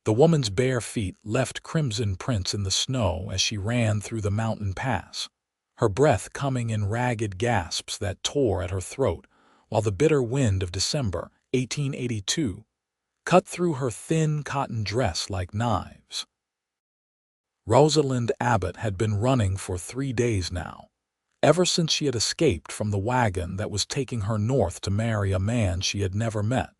The woman's bare feet left crimson prints in the snow as she ran through the mountain pass, her breath coming in ragged gasps that tore at her throat, while the bitter wind of December 1882 cut through her thin cotton dress like knives. Rosalind Abbott had been running for 3 days now, ever since she had escaped from the wagon that was taking her north to marry a man she had never met.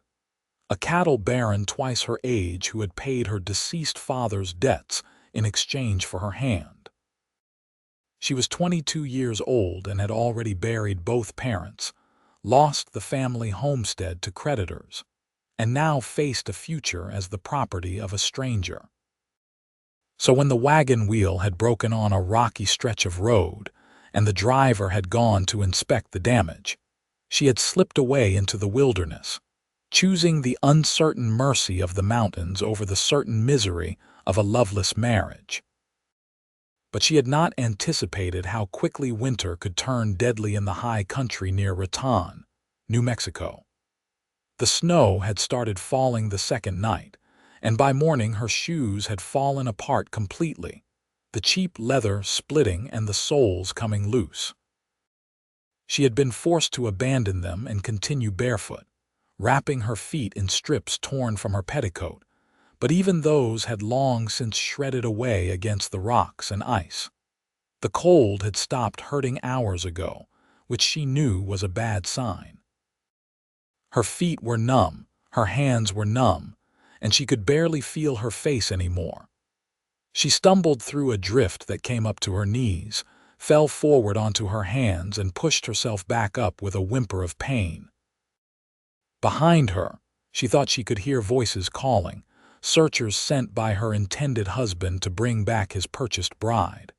A cattle baron twice her age who had paid her deceased father's debts in exchange for her hand. She was 22 years old and had already buried both parents, lost the family homestead to creditors, and now faced a future as the property of a stranger. So when the wagon wheel had broken on a rocky stretch of road, and the driver had gone to inspect the damage, she had slipped away into the wilderness, choosing the uncertain mercy of the mountains over the certain misery of a loveless marriage. But she had not anticipated how quickly winter could turn deadly in the high country near Raton, New Mexico. The snow had started falling the second night, and by morning her shoes had fallen apart completely, the cheap leather splitting and the soles coming loose. She had been forced to abandon them and continue barefoot, wrapping her feet in strips torn from her petticoat, but even those had long since shredded away against the rocks and ice. The cold had stopped hurting hours ago, which she knew was a bad sign. Her feet were numb, her hands were numb, and she could barely feel her face anymore. She stumbled through a drift that came up to her knees, fell forward onto her hands, and pushed herself back up with a whimper of pain. Behind her, she thought she could hear voices calling, searchers sent by her intended husband to bring back his purchased bride.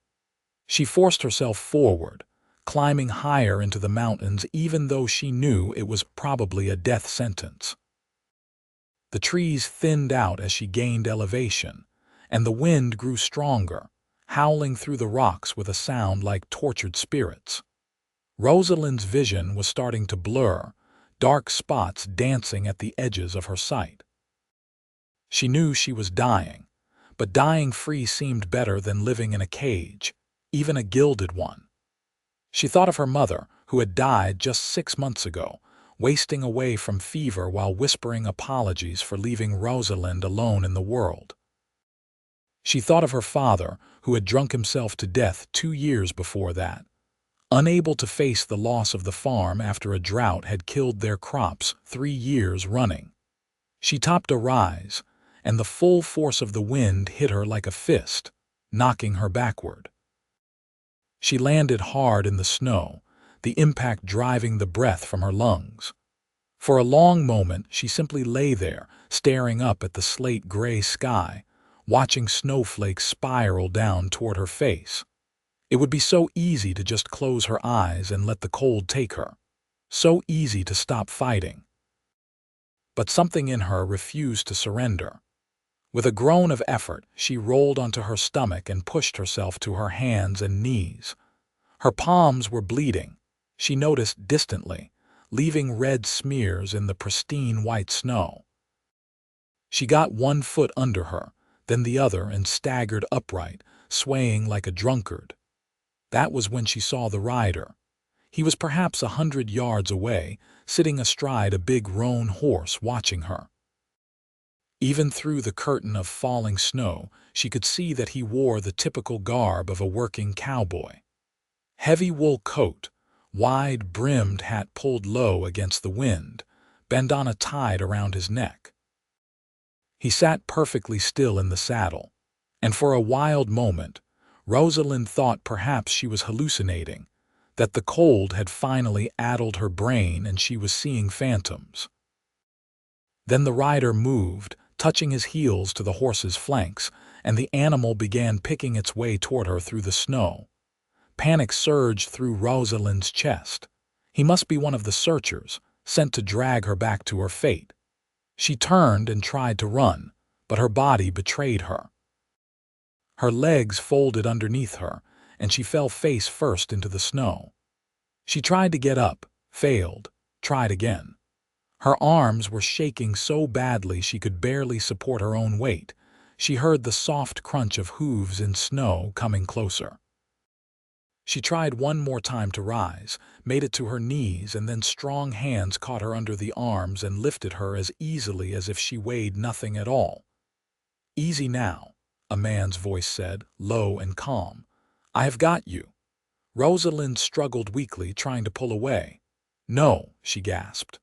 She forced herself forward, climbing higher into the mountains even though she knew it was probably a death sentence. The trees thinned out as she gained elevation, and the wind grew stronger, howling through the rocks with a sound like tortured spirits. Rosalind's vision was starting to blur, dark spots dancing at the edges of her sight. She knew she was dying, but dying free seemed better than living in a cage, even a gilded one. She thought of her mother, who had died just 6 months ago, wasting away from fever while whispering apologies for leaving Rosalind alone in the world. She thought of her father, who had drunk himself to death 2 years before that, unable to face the loss of the farm after a drought had killed their crops 3 years running. She topped a rise, and the full force of the wind hit her like a fist, knocking her backward. She landed hard in the snow, the impact driving the breath from her lungs. For a long moment, she simply lay there, staring up at the slate-gray sky, watching snowflakes spiral down toward her face. It would be so easy to just close her eyes and let the cold take her. So easy to stop fighting. But something in her refused to surrender. With a groan of effort, she rolled onto her stomach and pushed herself to her hands and knees. Her palms were bleeding, she noticed distantly, leaving red smears in the pristine white snow. She got one foot under her, then the other, and staggered upright, swaying like a drunkard. That was when she saw the rider. He was perhaps 100 yards away, sitting astride a big roan horse watching her. Even through the curtain of falling snow, she could see that he wore the typical garb of a working cowboy. Heavy wool coat, wide-brimmed hat pulled low against the wind, bandana tied around his neck. He sat perfectly still in the saddle, and for a wild moment, Rosalind thought perhaps she was hallucinating, that the cold had finally addled her brain and she was seeing phantoms. Then the rider moved, touching his heels to the horse's flanks, and the animal began picking its way toward her through the snow. Panic surged through Rosalind's chest. He must be one of the searchers, sent to drag her back to her fate. She turned and tried to run, but her body betrayed her. Her legs folded underneath her, and she fell face first into the snow. She tried to get up, failed, tried again. Her arms were shaking so badly she could barely support her own weight, She heard the soft crunch of hooves in snow coming closer. She tried one more time to rise, made it to her knees, and then strong hands caught her under the arms and lifted her as easily as if she weighed nothing at all. "Easy now," a man's voice said, low and calm. "I have got you." Rosalind struggled weakly, trying to pull away. "No," she gasped.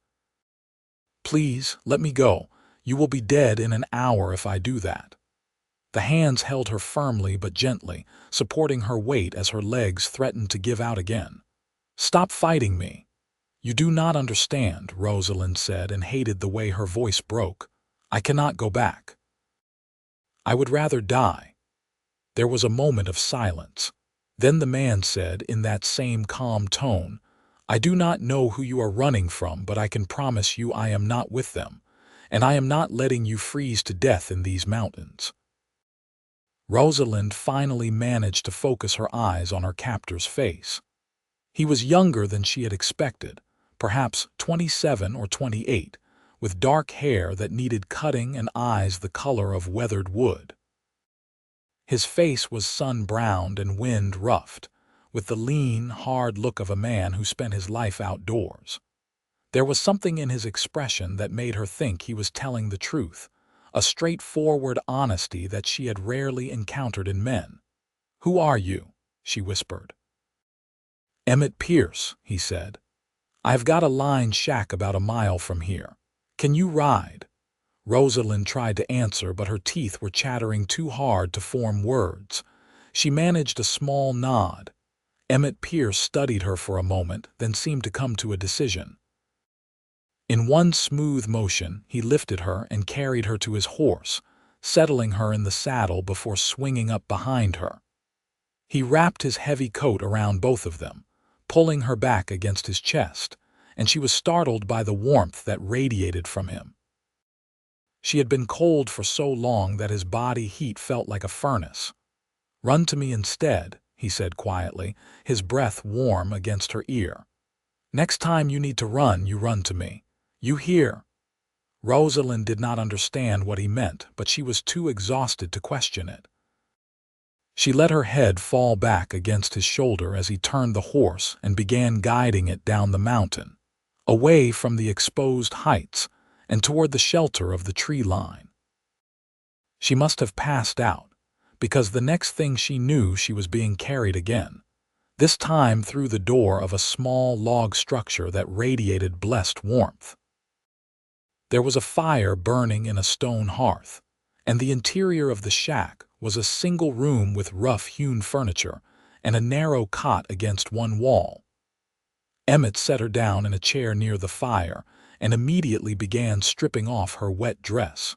"Please, let me go. You will be dead in an hour if I do that." The hands held her firmly but gently, supporting her weight as her legs threatened to give out again. "Stop fighting me." "You do not understand," Rosalind said, and hated the way her voice broke. "I cannot go back. I would rather die." There was a moment of silence. Then the man said, in that same calm tone, "I do not know who you are running from, but I can promise you I am not with them, and I am not letting you freeze to death in these mountains." Rosalind finally managed to focus her eyes on her captor's face. He was younger than she had expected, perhaps 27 or 28, with dark hair that needed cutting and eyes the color of weathered wood. His face was sun-browned and wind-roughed, with the lean, hard look of a man who spent his life outdoors. There was something in his expression that made her think he was telling the truth, a straightforward honesty that she had rarely encountered in men. "Who are you?" she whispered. "Emmett Pierce," he said. "I've got a line shack about a mile from here. Can you ride?" Rosalind tried to answer, but her teeth were chattering too hard to form words. She managed a small nod. Emmett Pierce studied her for a moment, then seemed to come to a decision. In one smooth motion, he lifted her and carried her to his horse, settling her in the saddle before swinging up behind her. He wrapped his heavy coat around both of them, pulling her back against his chest, and she was startled by the warmth that radiated from him. She had been cold for so long that his body heat felt like a furnace. "Run to me instead," he said quietly, his breath warm against her ear. "Next time you need to run, you run to me. You hear?" Rosalind did not understand what he meant, but she was too exhausted to question it. She let her head fall back against his shoulder as he turned the horse and began guiding it down the mountain, away from the exposed heights and toward the shelter of the tree line. She must have passed out, because the next thing she knew she was being carried again, this time through the door of a small log structure that radiated blessed warmth. There was a fire burning in a stone hearth, and the interior of the shack was a single room with rough-hewn furniture and a narrow cot against one wall. Emmett set her down in a chair near the fire and immediately began stripping off her wet dress.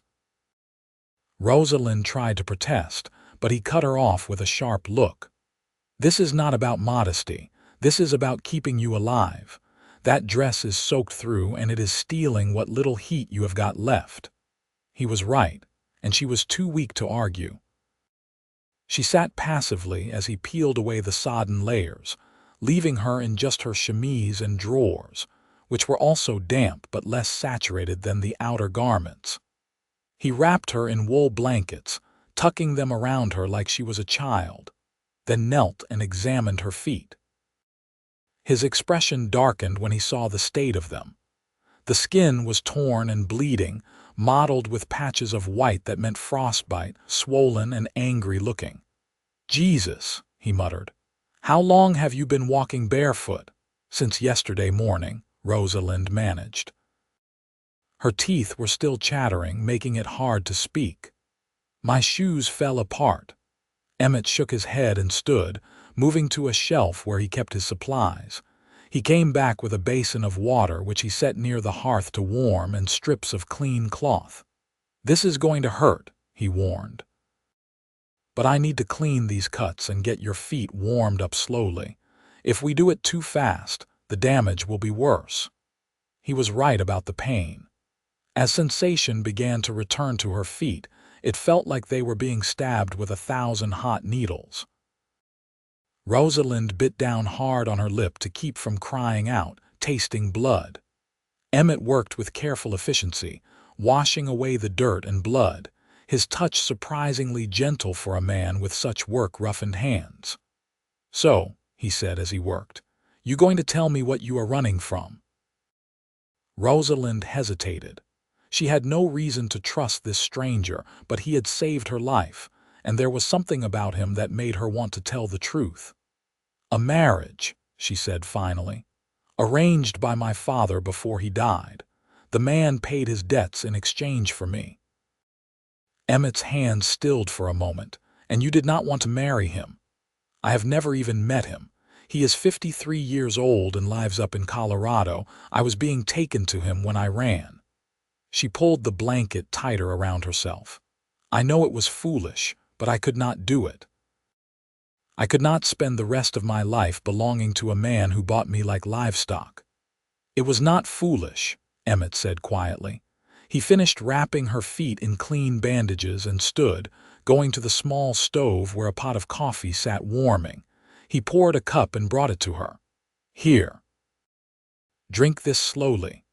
Rosalind tried to protest, but he cut her off with a sharp look. "This is not about modesty. This is about keeping you alive. That dress is soaked through, and it is stealing what little heat you have got left." He was right, and she was too weak to argue. She sat passively as he peeled away the sodden layers, leaving her in just her chemise and drawers, which were also damp but less saturated than the outer garments. He wrapped her in wool blankets, tucking them around her like she was a child, then knelt and examined her feet. His expression darkened when he saw the state of them. The skin was torn and bleeding, mottled with patches of white that meant frostbite, swollen and angry-looking. "Jesus," he muttered. "How long have you been walking barefoot?" "Since yesterday morning," Rosalind managed. Her teeth were still chattering, making it hard to speak. "My shoes fell apart." Emmett shook his head and stood, moving to a shelf where he kept his supplies. He came back with a basin of water which he set near the hearth to warm and strips of clean cloth. "This is going to hurt," he warned. "But I need to clean these cuts and get your feet warmed up slowly. If we do it too fast, the damage will be worse." He was right about the pain. As sensation began to return to her feet, it felt like they were being stabbed with 1,000 hot needles. Rosalind bit down hard on her lip to keep from crying out, tasting blood. Emmett worked with careful efficiency, washing away the dirt and blood, his touch surprisingly gentle for a man with such work-roughened hands. "So," he said as he worked, "you going to tell me what you are running from?" Rosalind hesitated. She had no reason to trust this stranger, but he had saved her life, and there was something about him that made her want to tell the truth. "A marriage," she said finally, "arranged by my father before he died. The man paid his debts in exchange for me." Emmett's hand stilled for a moment. "And you did not want to marry him?" "I have never even met him. He is 53 years old and lives up in Colorado. I was being taken to him when I ran." She pulled the blanket tighter around herself. "I know it was foolish, but I could not do it. I could not spend the rest of my life belonging to a man who bought me like livestock." "It was not foolish," Emmett said quietly. He finished wrapping her feet in clean bandages and stood, going to the small stove where a pot of coffee sat warming. He poured a cup and brought it to her. "Here. Drink this slowly."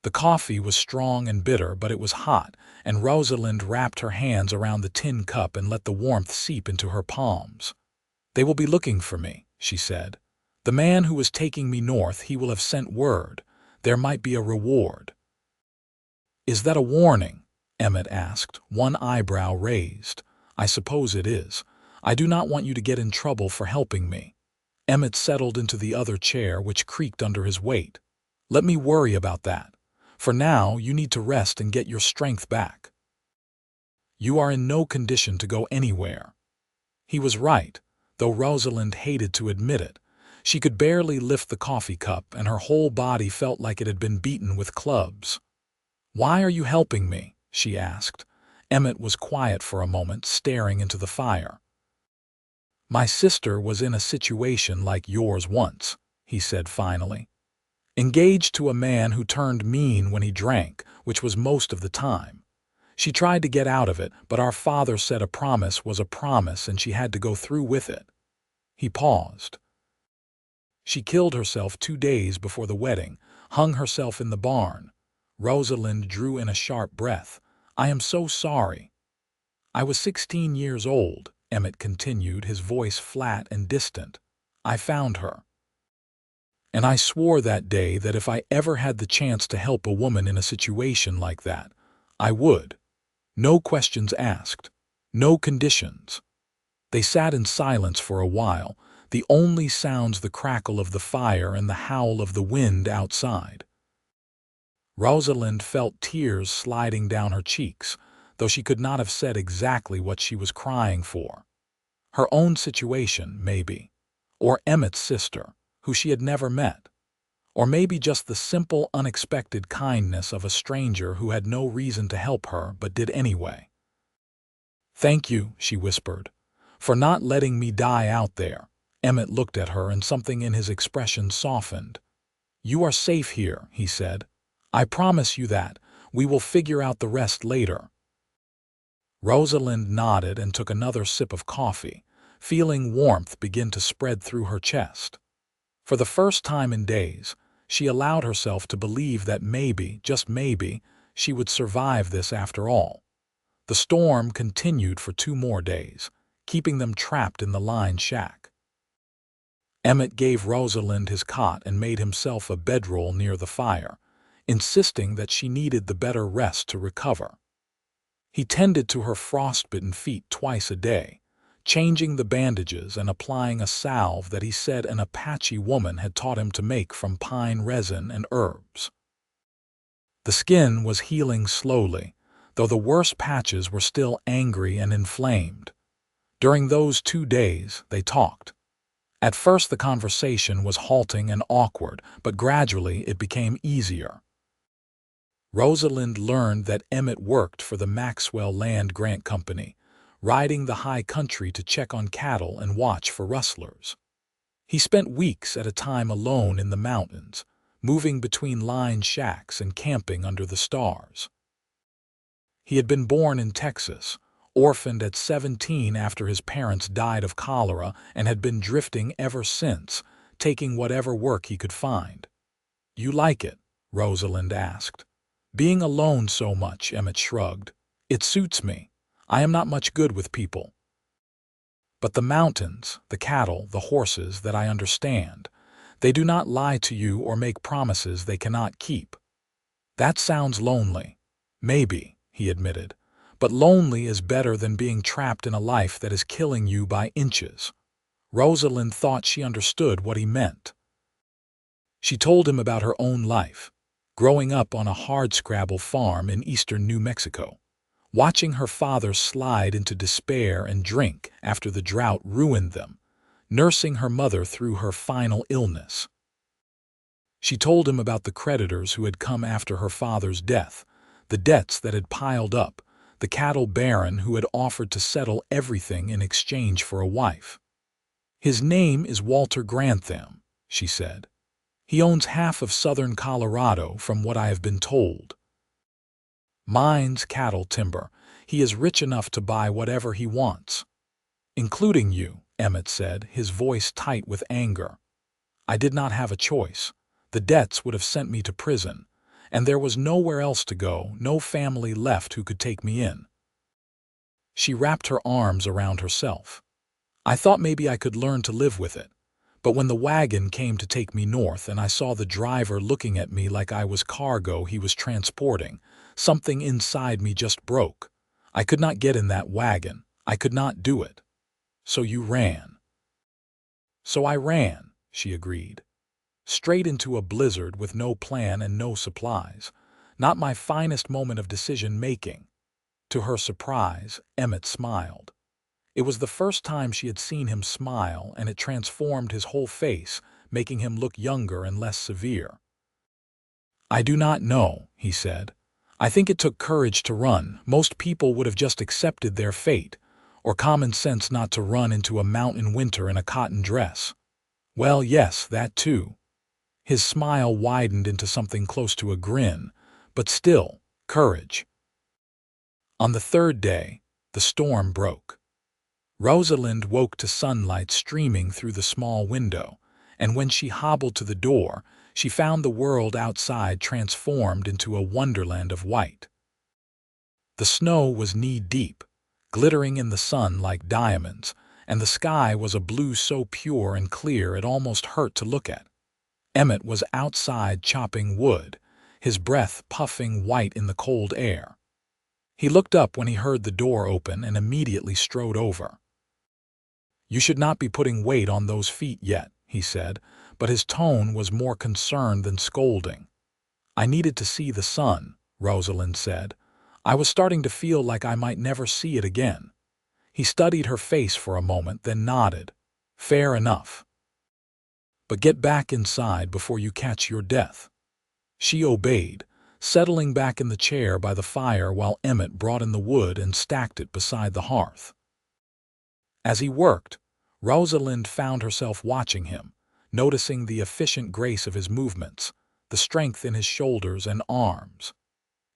The coffee was strong and bitter, but it was hot, and Rosalind wrapped her hands around the tin cup and let the warmth seep into her palms. "They will be looking for me," she said. "The man who was taking me north, he will have sent word. There might be a reward." "Is that a warning?" Emmett asked, one eyebrow raised. "I suppose it is. I do not want you to get in trouble for helping me." Emmett settled into the other chair, which creaked under his weight. "Let me worry about that. For now, you need to rest and get your strength back. You are in no condition to go anywhere." He was right, though Rosalind hated to admit it. She could barely lift the coffee cup, and her whole body felt like it had been beaten with clubs. "Why are you helping me?" she asked. Emmett was quiet for a moment, staring into the fire. "My sister was in a situation like yours once," he said finally. "Engaged to a man who turned mean when he drank, which was most of the time. She tried to get out of it, but our father said a promise was a promise and she had to go through with it." He paused. "She killed herself 2 days before the wedding, hung herself in the barn." Rosalind drew in a sharp breath. "I am so sorry." "I was 16 years old," Emmett continued, his voice flat and distant. "I found her. And I swore that day that if I ever had the chance to help a woman in a situation like that, I would. No questions asked. No conditions." They sat in silence for a while, the only sounds the crackle of the fire and the howl of the wind outside. Rosalind felt tears sliding down her cheeks, though she could not have said exactly what she was crying for. Her own situation, maybe. Or Emmett's sister, who she had never met. Or maybe just the simple, unexpected kindness of a stranger who had no reason to help her but did anyway. "Thank you," she whispered, "for not letting me die out there." Emmett looked at her and something in his expression softened. "You are safe here," he said. "I promise you that. We will figure out the rest later." Rosalind nodded and took another sip of coffee, feeling warmth begin to spread through her chest. For the first time in days, she allowed herself to believe that maybe, just maybe, she would survive this after all. The storm continued for 2 more days, keeping them trapped in the line shack. Emmett gave Rosalind his cot and made himself a bedroll near the fire, insisting that she needed the better rest to recover. He tended to her frostbitten feet twice a day, changing the bandages and applying a salve that he said an Apache woman had taught him to make from pine resin and herbs. The skin was healing slowly, though the worst patches were still angry and inflamed. During those 2 days, they talked. At first the conversation was halting and awkward, but gradually it became easier. Rosalind learned that Emmett worked for the Maxwell Land Grant Company, riding the high country to check on cattle and watch for rustlers. He spent weeks at a time alone in the mountains, moving between line shacks and camping under the stars. He had been born in Texas, orphaned at 17 after his parents died of cholera, and had been drifting ever since, taking whatever work he could find. "You like it?" Rosalind asked. "Being alone so much," Emmett shrugged. It suits me. I am not much good with people. But the mountains, the cattle, the horses that I understand, they do not lie to you or make promises they cannot keep. That sounds lonely. Maybe, he admitted, but lonely is better than being trapped in a life that is killing you by inches. Rosalind thought she understood what he meant. She told him about her own life, growing up on a hardscrabble farm in eastern New Mexico, watching her father slide into despair and drink after the drought ruined them, nursing her mother through her final illness. She told him about the creditors who had come after her father's death, the debts that had piled up, the cattle baron who had offered to settle everything in exchange for a wife. "His name is Walter Grantham," she said. "He owns half of southern Colorado, from what I have been told. Mines, cattle, timber. He is rich enough to buy whatever he wants." "Including you," Emmett said, his voice tight with anger. "I did not have a choice. The debts would have sent me to prison, and there was nowhere else to go, no family left who could take me in." She wrapped her arms around herself. "I thought maybe I could learn to live with it. But when the wagon came to take me north and I saw the driver looking at me like I was cargo he was transporting, something inside me just broke. I could not get in that wagon. I could not do it. So you ran." "So I ran," she agreed. "Straight into a blizzard with no plan and no supplies. Not my finest moment of decision-making." To her surprise, Emmett smiled. It was the first time she had seen him smile, and it transformed his whole face, making him look younger and less severe. "I do not know," he said. "I think it took courage to run. Most people would have just accepted their fate, or common sense not to run into a mountain winter in a cotton dress." "Well, yes, that too." His smile widened into something close to a grin, but still, courage. On the third day, the storm broke. Rosalind woke to sunlight streaming through the small window, and when she hobbled to the door, she found the world outside transformed into a wonderland of white. The snow was knee-deep, glittering in the sun like diamonds, and the sky was a blue so pure and clear it almost hurt to look at. Emmett was outside chopping wood, his breath puffing white in the cold air. He looked up when he heard the door open and immediately strode over. "You should not be putting weight on those feet yet," he said, but his tone was more concerned than scolding. "I needed to see the sun," Rosalind said. "I was starting to feel like I might never see it again." He studied her face for a moment, then nodded. "Fair enough. But get back inside before you catch your death." She obeyed, settling back in the chair by the fire while Emmett brought in the wood and stacked it beside the hearth. As he worked, Rosalind found herself watching him, noticing the efficient grace of his movements, the strength in his shoulders and arms.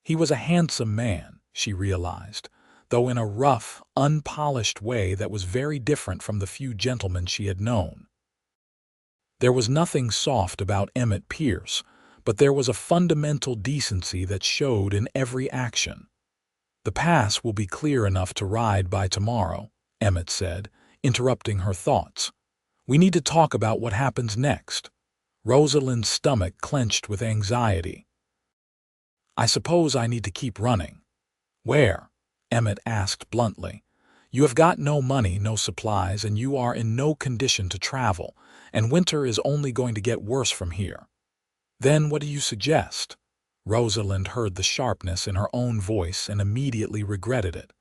He was a handsome man, she realized, though in a rough, unpolished way that was very different from the few gentlemen she had known. There was nothing soft about Emmett Pierce, but there was a fundamental decency that showed in every action. "The pass will be clear enough to ride by tomorrow," Emmett said, interrupting her thoughts. "We need to talk about what happens next." Rosalind's stomach clenched with anxiety. "I suppose I need to keep running." "Where?" Emmett asked bluntly. "You have got no money, no supplies, and you are in no condition to travel, and winter is only going to get worse from here." "Then what do you suggest?" Rosalind heard the sharpness in her own voice and immediately regretted it.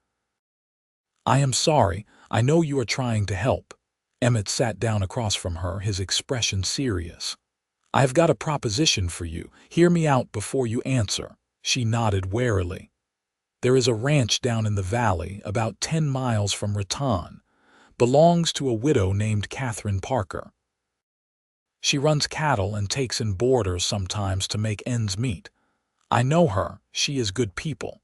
"I am sorry. I know you are trying to help." Emmett sat down across from her, his expression serious. "I have got a proposition for you. Hear me out before you answer." She nodded warily. "There is a ranch down in the valley, about 10 miles from Raton. Belongs to a widow named Catherine Parker. She runs cattle and takes in boarders sometimes to make ends meet. I know her. She is good people.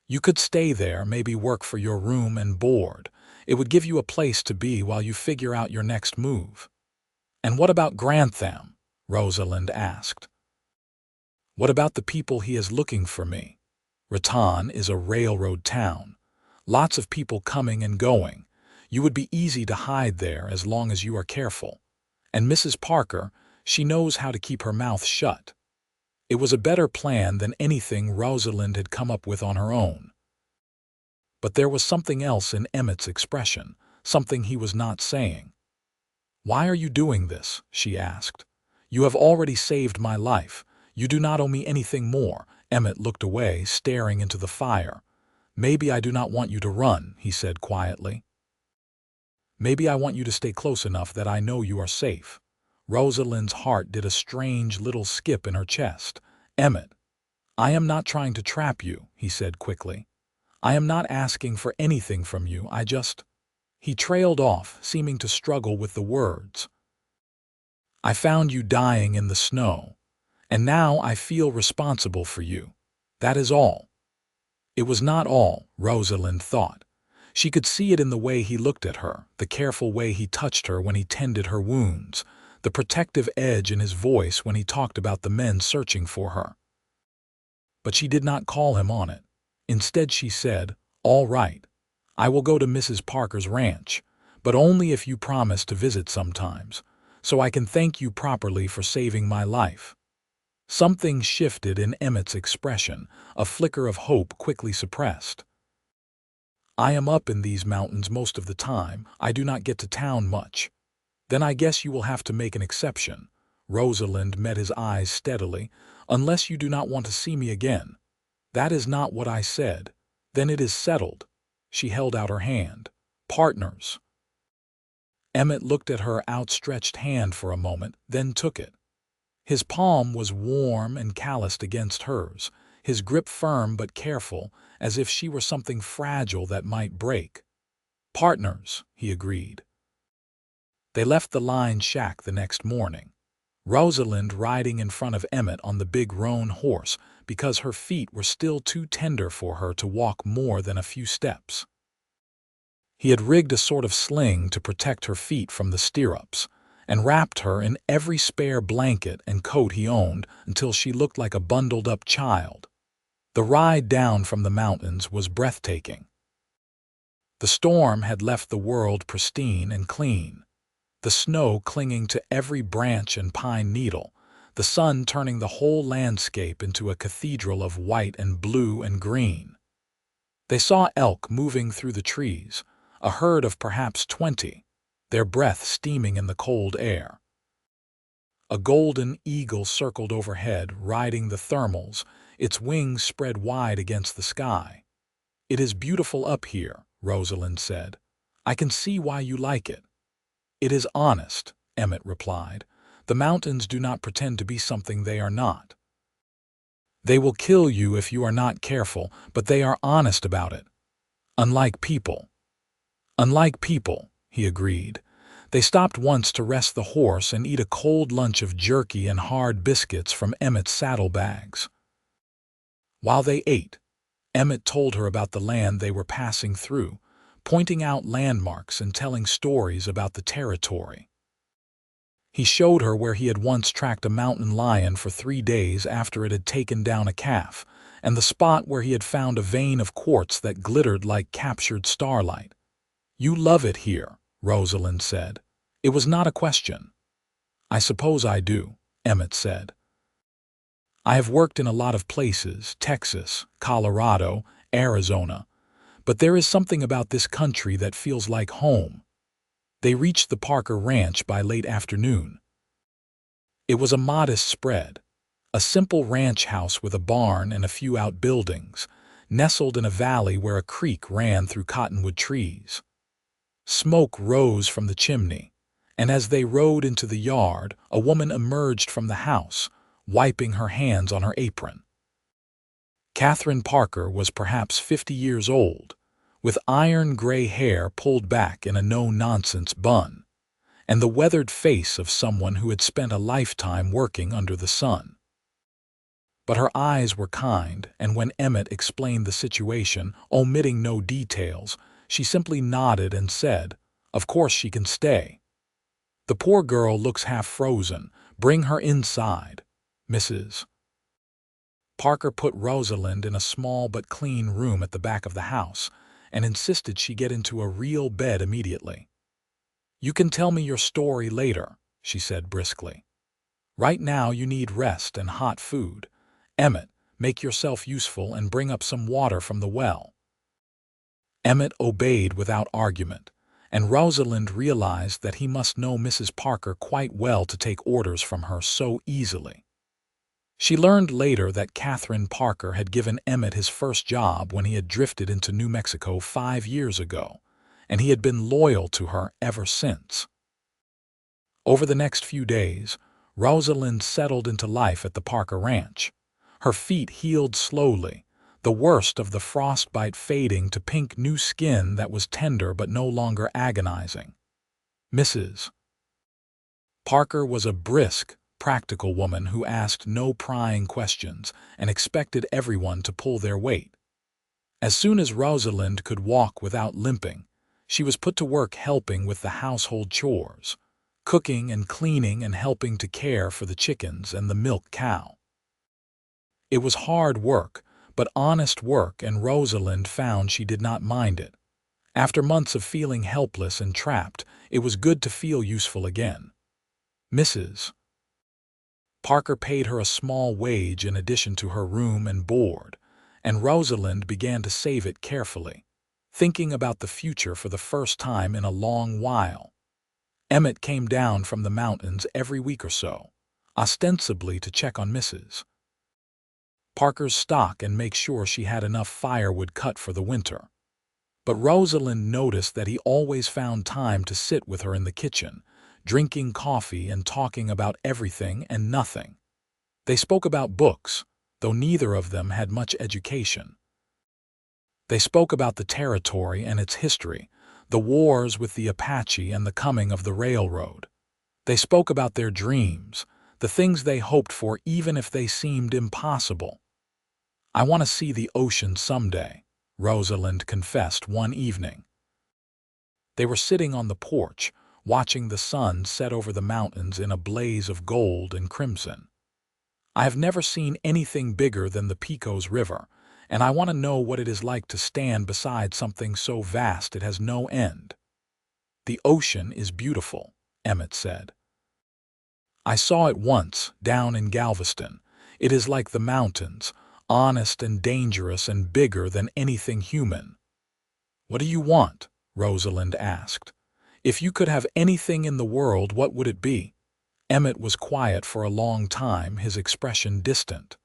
You could stay there, maybe work for your room and board. It would give you a place to be while you figure out your next move." "And what about Grantham?" Rosalind asked. "What about the people he is looking for me?" Raton is a railroad town. Lots of people coming and going. You would be easy to hide there as long as you are careful. And Mrs. Parker, she knows how to keep her mouth shut. It was a better plan than anything Rosalind had come up with on her own. But there was something else in Emmett's expression, something he was not saying. "Why are you doing this?" she asked. "You have already saved my life. You do not owe me anything more." Emmett looked away, staring into the fire. "Maybe I do not want you to run," he said quietly. "Maybe I want you to stay close enough that I know you are safe." Rosalind's heart did a strange little skip in her chest. "Emmett, I am not trying to trap you," he said quickly. "I am not asking for anything from you. I just—" He trailed off, seeming to struggle with the words. "I found you dying in the snow, and now I feel responsible for you. That is all." It was not all, Rosalind thought. She could see it in the way he looked at her, the careful way he touched her when he tended her wounds, the protective edge in his voice when he talked about the men searching for her. But she did not call him on it. Instead she said, "All right, I will go to Mrs. Parker's ranch, but only if you promise to visit sometimes, so I can thank you properly for saving my life." Something shifted in Emmett's expression, a flicker of hope quickly suppressed. "I am up in these mountains most of the time. I do not get to town much." "Then I guess you will have to make an exception." Rosalind met his eyes steadily. "Unless you do not want to see me again." "That is not what I said." "Then it is settled." She held out her hand. "Partners." Emmett looked at her outstretched hand for a moment, then took it. His palm was warm and calloused against hers, his grip firm but careful, as if she were something fragile that might break. "Partners," he agreed. They left the line shack the next morning, Rosalind riding in front of Emmett on the big roan horse because her feet were still too tender for her to walk more than a few steps. He had rigged a sort of sling to protect her feet from the stirrups, and wrapped her in every spare blanket and coat he owned until she looked like a bundled-up child. The ride down from the mountains was breathtaking. The storm had left the world pristine and clean, the snow clinging to every branch and pine needle, the sun turning the whole landscape into a cathedral of white and blue and green. They saw elk moving through the trees, a herd of perhaps 20, their breath steaming in the cold air. A golden eagle circled overhead, riding the thermals, its wings spread wide against the sky. "It is beautiful up here," Rosalind said. "I can see why you like it." "It is honest," Emmett replied. "The mountains do not pretend to be something they are not. They will kill you if you are not careful, but they are honest about it. Unlike people." "Unlike people," he agreed. They stopped once to rest the horse and eat a cold lunch of jerky and hard biscuits from Emmett's saddlebags. While they ate, Emmett told her about the land they were passing through, pointing out landmarks and telling stories about the territory. He showed her where he had once tracked a mountain lion for 3 days after it had taken down a calf, and the spot where he had found a vein of quartz that glittered like captured starlight. "You love it here," Rosalind said. It was not a question. "I suppose I do," Emmett said. "I have worked in a lot of places, Texas, Colorado, Arizona, but there is something about this country that feels like home." They reached the Parker Ranch by late afternoon. It was a modest spread, a simple ranch house with a barn and a few outbuildings, nestled in a valley where a creek ran through cottonwood trees. Smoke rose from the chimney, and as they rode into the yard, a woman emerged from the house, wiping her hands on her apron. Catherine Parker was perhaps 50 years old, with iron-gray hair pulled back in a no-nonsense bun, and the weathered face of someone who had spent a lifetime working under the sun. But her eyes were kind, and when Emmett explained the situation, omitting no details, she simply nodded and said, "Of course she can stay. The poor girl looks half frozen. Bring her inside, Mrs." Parker put Rosalind in a small but clean room at the back of the house and insisted she get into a real bed immediately. "You can tell me your story later," she said briskly. "Right now you need rest and hot food. Emmett, make yourself useful and bring up some water from the well." Emmett obeyed without argument, and Rosalind realized that he must know Mrs. Parker quite well to take orders from her so easily. She learned later that Catherine Parker had given Emmett his first job when he had drifted into New Mexico 5 years ago, and he had been loyal to her ever since. Over the next few days, Rosalind settled into life at the Parker Ranch. Her feet healed slowly, the worst of the frostbite fading to pink new skin that was tender but no longer agonizing. Mrs. Parker was a brisk, practical woman who asked no prying questions and expected everyone to pull their weight. As soon as Rosalind could walk without limping, she was put to work helping with the household chores, cooking and cleaning and helping to care for the chickens and the milk cow. It was hard work, but honest work, and Rosalind found she did not mind it. After months of feeling helpless and trapped, it was good to feel useful again. Mrs. Parker paid her a small wage in addition to her room and board, and Rosalind began to save it carefully, thinking about the future for the first time in a long while. Emmett came down from the mountains every week or so, ostensibly to check on Mrs. Parker's stock and make sure she had enough firewood cut for the winter. But Rosalind noticed that he always found time to sit with her in the kitchen, drinking coffee and talking about everything and nothing. They spoke about books, though neither of them had much education. They spoke about the territory and its history, the wars with the Apache and the coming of the railroad. They spoke about their dreams, the things they hoped for even if they seemed impossible. "I want to see the ocean someday," Rosalind confessed one evening. They were sitting on the porch, watching the sun set over the mountains in a blaze of gold and crimson. "I have never seen anything bigger than the Pecos River, and I want to know what it is like to stand beside something so vast it has no end." "The ocean is beautiful," Emmett said. "I saw it once, down in Galveston. It is like the mountains, honest and dangerous and bigger than anything human." "What do you want?" Rosalind asked. "If you could have anything in the world, what would it be?" Emmett was quiet for a long time, his expression distant.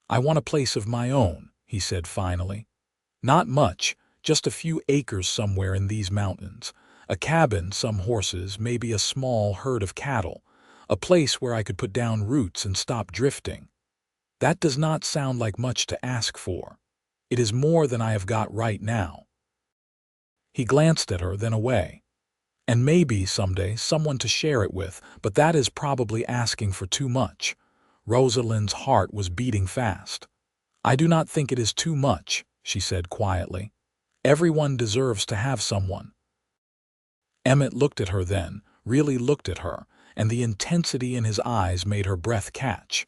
"I want a place of my own," he said finally. "Not much, just a few acres somewhere in these mountains. A cabin, some horses, maybe a small herd of cattle. A place where I could put down roots and stop drifting. That does not sound like much to ask for. It is more than I have got right now." He glanced at her, then away. "And maybe someday someone to share it with, but that is probably asking for too much." Rosalind's heart was beating fast. "I do not think it is too much," she said quietly. "Everyone deserves to have someone." Emmett looked at her then, really looked at her, and the intensity in his eyes made her breath catch.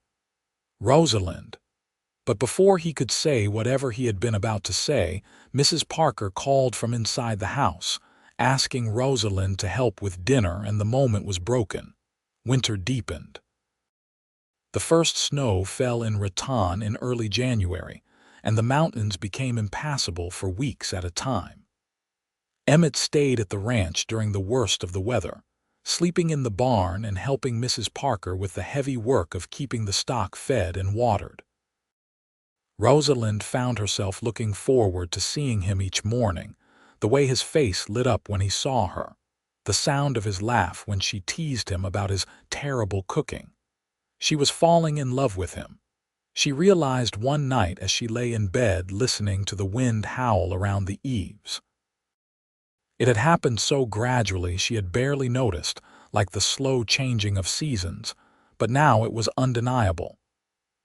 "Rosalind." But before he could say whatever he had been about to say, Mrs. Parker called from inside the house, asking Rosalind to help with dinner, and the moment was broken. Winter deepened. The first snow fell in Raton in early January, and the mountains became impassable for weeks at a time. Emmett stayed at the ranch during the worst of the weather, sleeping in the barn and helping Mrs. Parker with the heavy work of keeping the stock fed and watered. Rosalind found herself looking forward to seeing him each morning, the way his face lit up when he saw her, the sound of his laugh when she teased him about his terrible cooking. She was falling in love with him. She realized one night as she lay in bed listening to the wind howl around the eaves. It had happened so gradually she had barely noticed, like the slow changing of seasons, but now it was undeniable.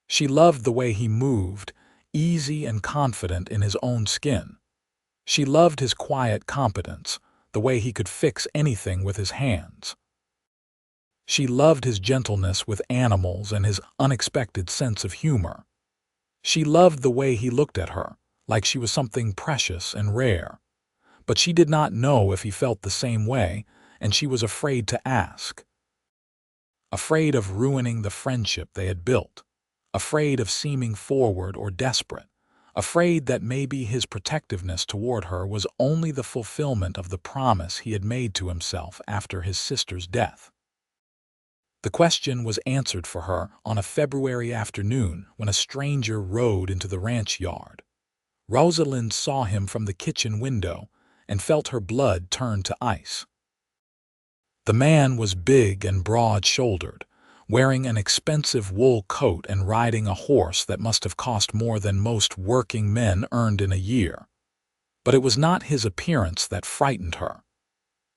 She loved the way he moved, easy and confident in his own skin. She loved his quiet competence, the way he could fix anything with his hands. She loved his gentleness with animals and his unexpected sense of humor. She loved the way he looked at her, like she was something precious and rare. But she did not know if he felt the same way, and she was afraid to ask. Afraid of ruining the friendship they had built. Afraid of seeming forward or desperate. Afraid that maybe his protectiveness toward her was only the fulfillment of the promise he had made to himself after his sister's death. The question was answered for her on a February afternoon when a stranger rode into the ranch yard. Rosalind saw him from the kitchen window and felt her blood turn to ice. The man was big and broad-shouldered, wearing an expensive wool coat and riding a horse that must have cost more than most working men earned in a year. But it was not his appearance that frightened her.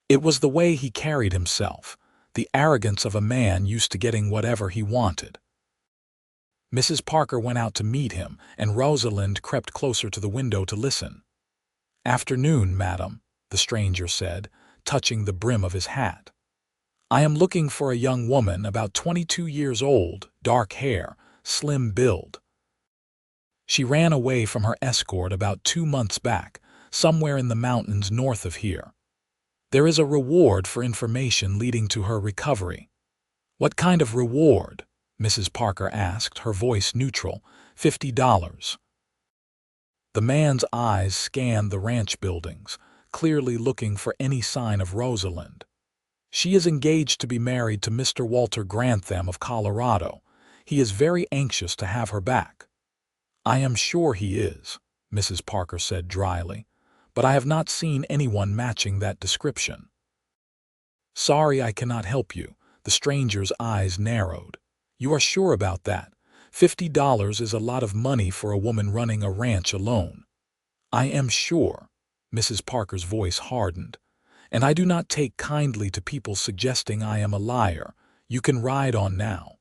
It was the way he carried himself, the arrogance of a man used to getting whatever he wanted. Mrs. Parker went out to meet him, and Rosalind crept closer to the window to listen. "Afternoon, madam," the stranger said, touching the brim of his hat. "I am looking for a young woman about 22 years old, dark hair, slim build." She ran away from her escort about 2 months back, somewhere in the mountains north of here. There is a reward for information leading to her recovery. "What kind of reward?" Mrs. Parker asked, her voice neutral. $50. The man's eyes scanned the ranch buildings, clearly looking for any sign of Rosalind. "She is engaged to be married to Mr. Walter Grantham of Colorado. He is very anxious to have her back." "I am sure he is," Mrs. Parker said dryly, "but I have not seen anyone matching that description." "Sorry I cannot help you." The stranger's eyes narrowed. "You are sure about that? $50 is a lot of money for a woman running a ranch alone." "I am sure." Mrs. Parker's voice hardened. "And I do not take kindly to people suggesting I am a liar. You can ride on now."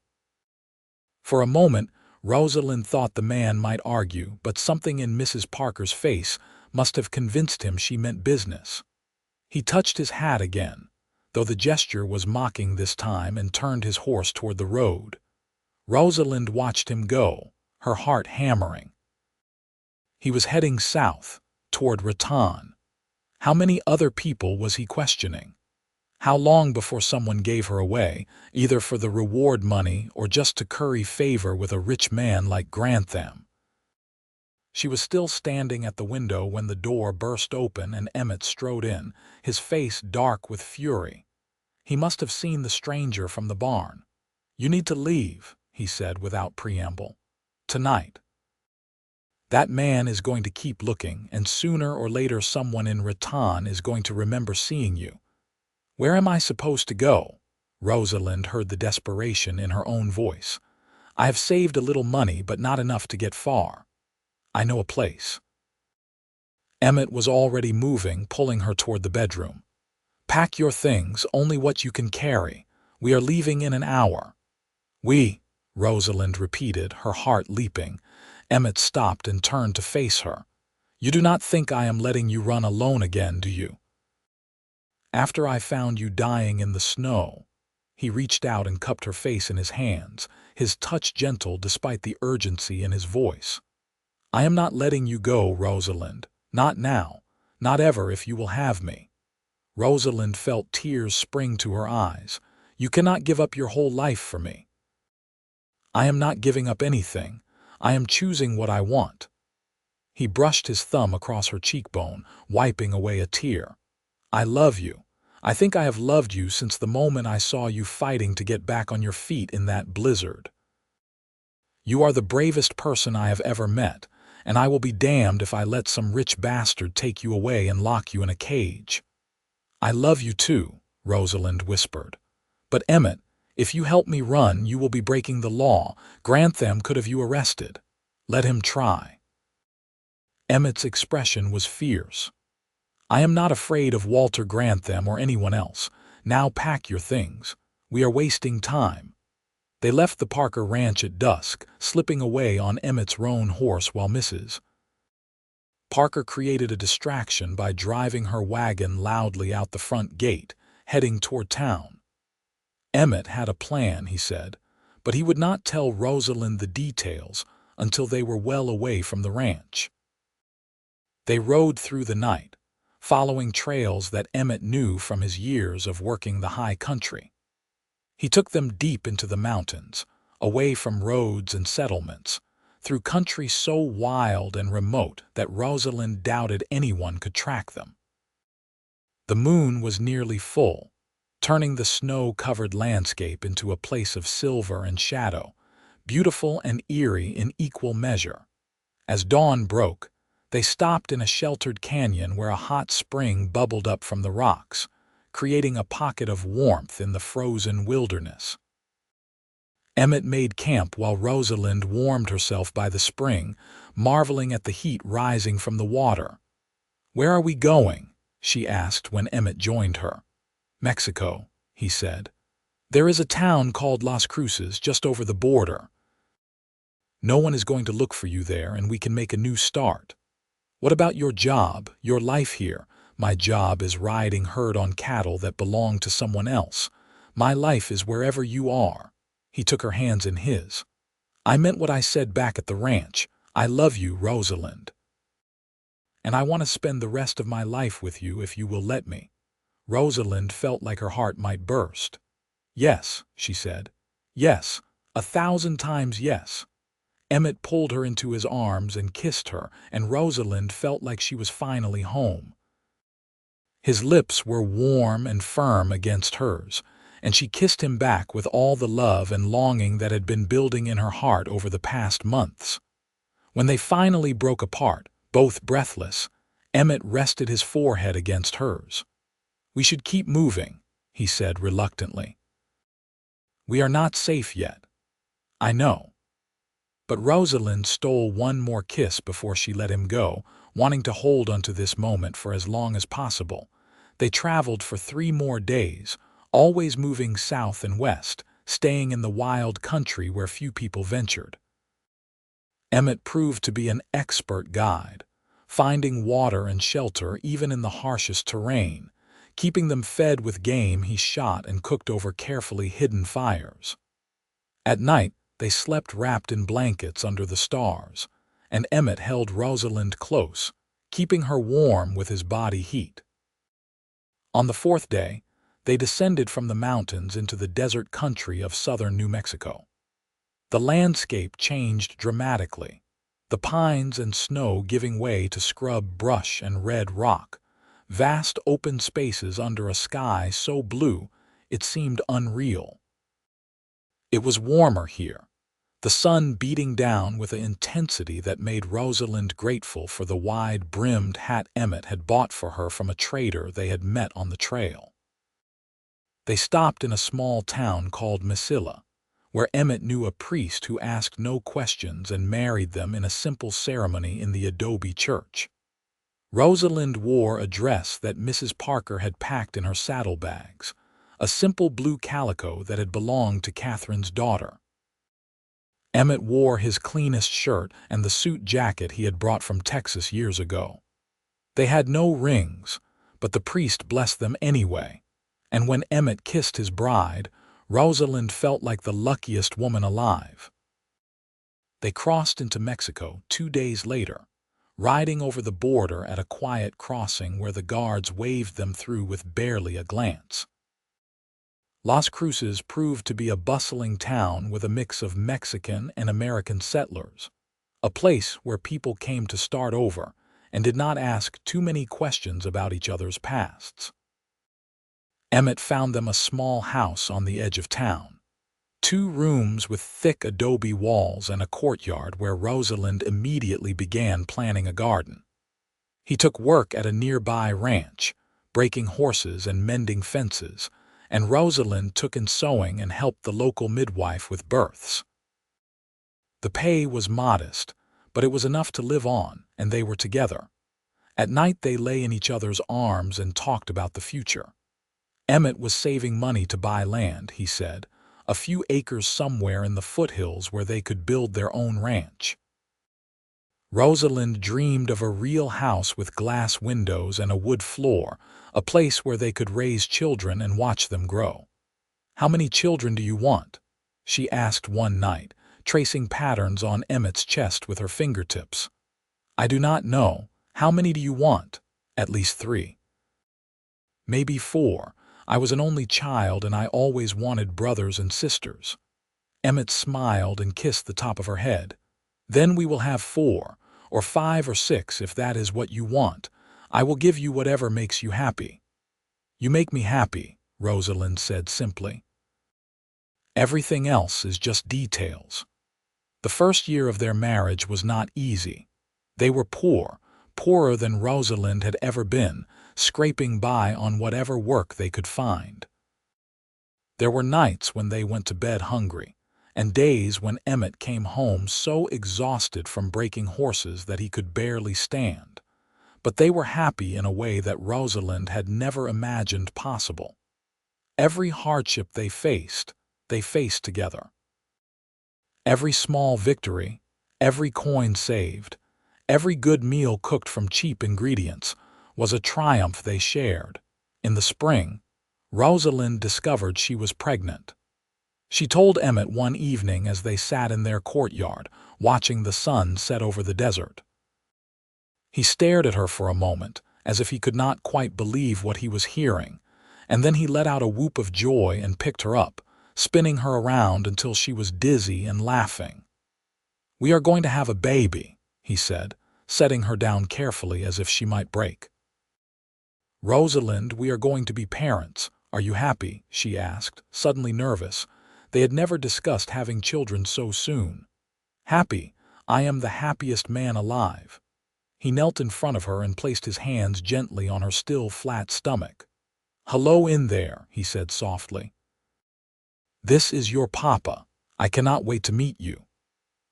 For a moment, Rosalind thought the man might argue, but something in Mrs. Parker's face must have convinced him she meant business. He touched his hat again, though the gesture was mocking this time, and turned his horse toward the road. Rosalind watched him go, her heart hammering. He was heading south, toward Raton. How many other people was he questioning? How long before someone gave her away, either for the reward money or just to curry favor with a rich man like Grantham? She was still standing at the window when the door burst open and Emmett strode in, his face dark with fury. He must have seen the stranger from the barn. "You need to leave," he said without preamble. "Tonight. That man is going to keep looking, and sooner or later someone in Raton is going to remember seeing you." "Where am I supposed to go?" Rosalind heard the desperation in her own voice. "I have saved a little money, but not enough to get far. I know a place." Emmett was already moving, pulling her toward the bedroom. "Pack your things, only what you can carry. We are leaving in an hour." "We," Rosalind repeated, her heart leaping. Emmett stopped and turned to face her. "You do not think I am letting you run alone again, do you? After I found you dying in the snow." He reached out and cupped her face in his hands, his touch gentle despite the urgency in his voice. "I am not letting you go, Rosalind. Not now. Not ever if you will have me." Rosalind felt tears spring to her eyes. "You cannot give up your whole life for me." "I am not giving up anything. I am choosing what I want." He brushed his thumb across her cheekbone, wiping away a tear. "I love you. I think I have loved you since the moment I saw you fighting to get back on your feet in that blizzard. You are the bravest person I have ever met, and I will be damned if I let some rich bastard take you away and lock you in a cage." "I love you too," Rosalind whispered. "But Emmett, if you help me run, you will be breaking the law. Grantham could have you arrested. Let him try." Emmett's expression was fierce. "I am not afraid of Walter Grantham or anyone else. Now pack your things. We are wasting time." They left the Parker ranch at dusk, slipping away on Emmett's roan horse while Mrs. Parker created a distraction by driving her wagon loudly out the front gate, heading toward town. Emmett had a plan, he said, but he would not tell Rosalind the details until they were well away from the ranch. They rode through the night, following trails that Emmett knew from his years of working the high country. He took them deep into the mountains, away from roads and settlements, through country so wild and remote that Rosalind doubted anyone could track them. The moon was nearly full, turning the snow-covered landscape into a place of silver and shadow, beautiful and eerie in equal measure. As dawn broke, they stopped in a sheltered canyon where a hot spring bubbled up from the rocks, creating a pocket of warmth in the frozen wilderness. Emmett made camp while Rosalind warmed herself by the spring, marveling at the heat rising from the water. "Where are we going?" she asked when Emmett joined her. "Mexico," he said. "There is a town called Las Cruces just over the border. No one is going to look for you there, and we can make a new start. What about your job, your life here?" "My job is riding herd on cattle that belong to someone else. My life is wherever you are." He took her hands in his. "I meant what I said back at the ranch. I love you, Rosalind. And I want to spend the rest of my life with you if you will let me." Rosalind felt like her heart might burst. "Yes," she said. "Yes, 1,000 times yes." Emmett pulled her into his arms and kissed her, and Rosalind felt like she was finally home. His lips were warm and firm against hers, and she kissed him back with all the love and longing that had been building in her heart over the past months. When they finally broke apart, both breathless, Emmett rested his forehead against hers. "We should keep moving," he said reluctantly. "We are not safe yet." "I know." But Rosalind stole one more kiss before she let him go, wanting to hold onto this moment for as long as possible. They traveled for 3 more days, always moving south and west, staying in the wild country where few people ventured. Emmett proved to be an expert guide, finding water and shelter even in the harshest terrain, keeping them fed with game he shot and cooked over carefully hidden fires. At night, they slept wrapped in blankets under the stars, and Emmett held Rosalind close, keeping her warm with his body heat. On the 4th day, they descended from the mountains into the desert country of southern New Mexico. The landscape changed dramatically, the pines and snow giving way to scrub brush and red rock, vast open spaces under a sky so blue it seemed unreal. It was warmer here, the sun beating down with an intensity that made Rosalind grateful for the wide-brimmed hat Emmett had bought for her from a trader they had met on the trail. They stopped in a small town called Mesilla, where Emmett knew a priest who asked no questions and married them in a simple ceremony in the adobe church. Rosalind wore a dress that Mrs. Parker had packed in her saddlebags, a simple blue calico that had belonged to Catherine's daughter. Emmett wore his cleanest shirt and the suit jacket he had brought from Texas years ago. They had no rings, but the priest blessed them anyway, and when Emmett kissed his bride, Rosalind felt like the luckiest woman alive. They crossed into Mexico 2 days later, riding over the border at a quiet crossing where the guards waved them through with barely a glance. Las Cruces proved to be a bustling town with a mix of Mexican and American settlers, a place where people came to start over and did not ask too many questions about each other's pasts. Emmett found them a small house on the edge of town, 2 rooms with thick adobe walls and a courtyard where Rosalind immediately began planning a garden. He took work at a nearby ranch, breaking horses and mending fences, and Rosalind took in sewing and helped the local midwife with births. The pay was modest, but it was enough to live on, and they were together. At night they lay in each other's arms and talked about the future. Emmett was saving money to buy land, he said, a few acres somewhere in the foothills where they could build their own ranch. Rosalind dreamed of a real house with glass windows and a wood floor, a place where they could raise children and watch them grow. "How many children do you want?" she asked one night, tracing patterns on Emmett's chest with her fingertips. "I do not know. How many do you want?" "At least 3. Maybe 4. I was an only child and I always wanted brothers and sisters." Emmett smiled and kissed the top of her head. "Then we will have 4, or 5 or 6 if that is what you want. I will give you whatever makes you happy." "You make me happy," Rosalind said simply. "Everything else is just details." The first year of their marriage was not easy. They were poor, poorer than Rosalind had ever been, scraping by on whatever work they could find. There were nights when they went to bed hungry, and days when Emmett came home so exhausted from breaking horses that he could barely stand. But they were happy in a way that Rosalind had never imagined possible. Every hardship they faced together. Every small victory, every coin saved, every good meal cooked from cheap ingredients was a triumph they shared. In the spring, Rosalind discovered she was pregnant. She told Emmett one evening as they sat in their courtyard, watching the sun set over the desert. He stared at her for a moment, as if he could not quite believe what he was hearing, and then he let out a whoop of joy and picked her up, spinning her around until she was dizzy and laughing. "We are going to have a baby," he said, setting her down carefully as if she might break. "Rosalind, we are going to be parents. Are you happy?" she asked, suddenly nervous. They had never discussed having children so soon. "Happy? I am the happiest man alive." He knelt in front of her and placed his hands gently on her still flat stomach. "Hello in there," he said softly. "This is your papa. I cannot wait to meet you."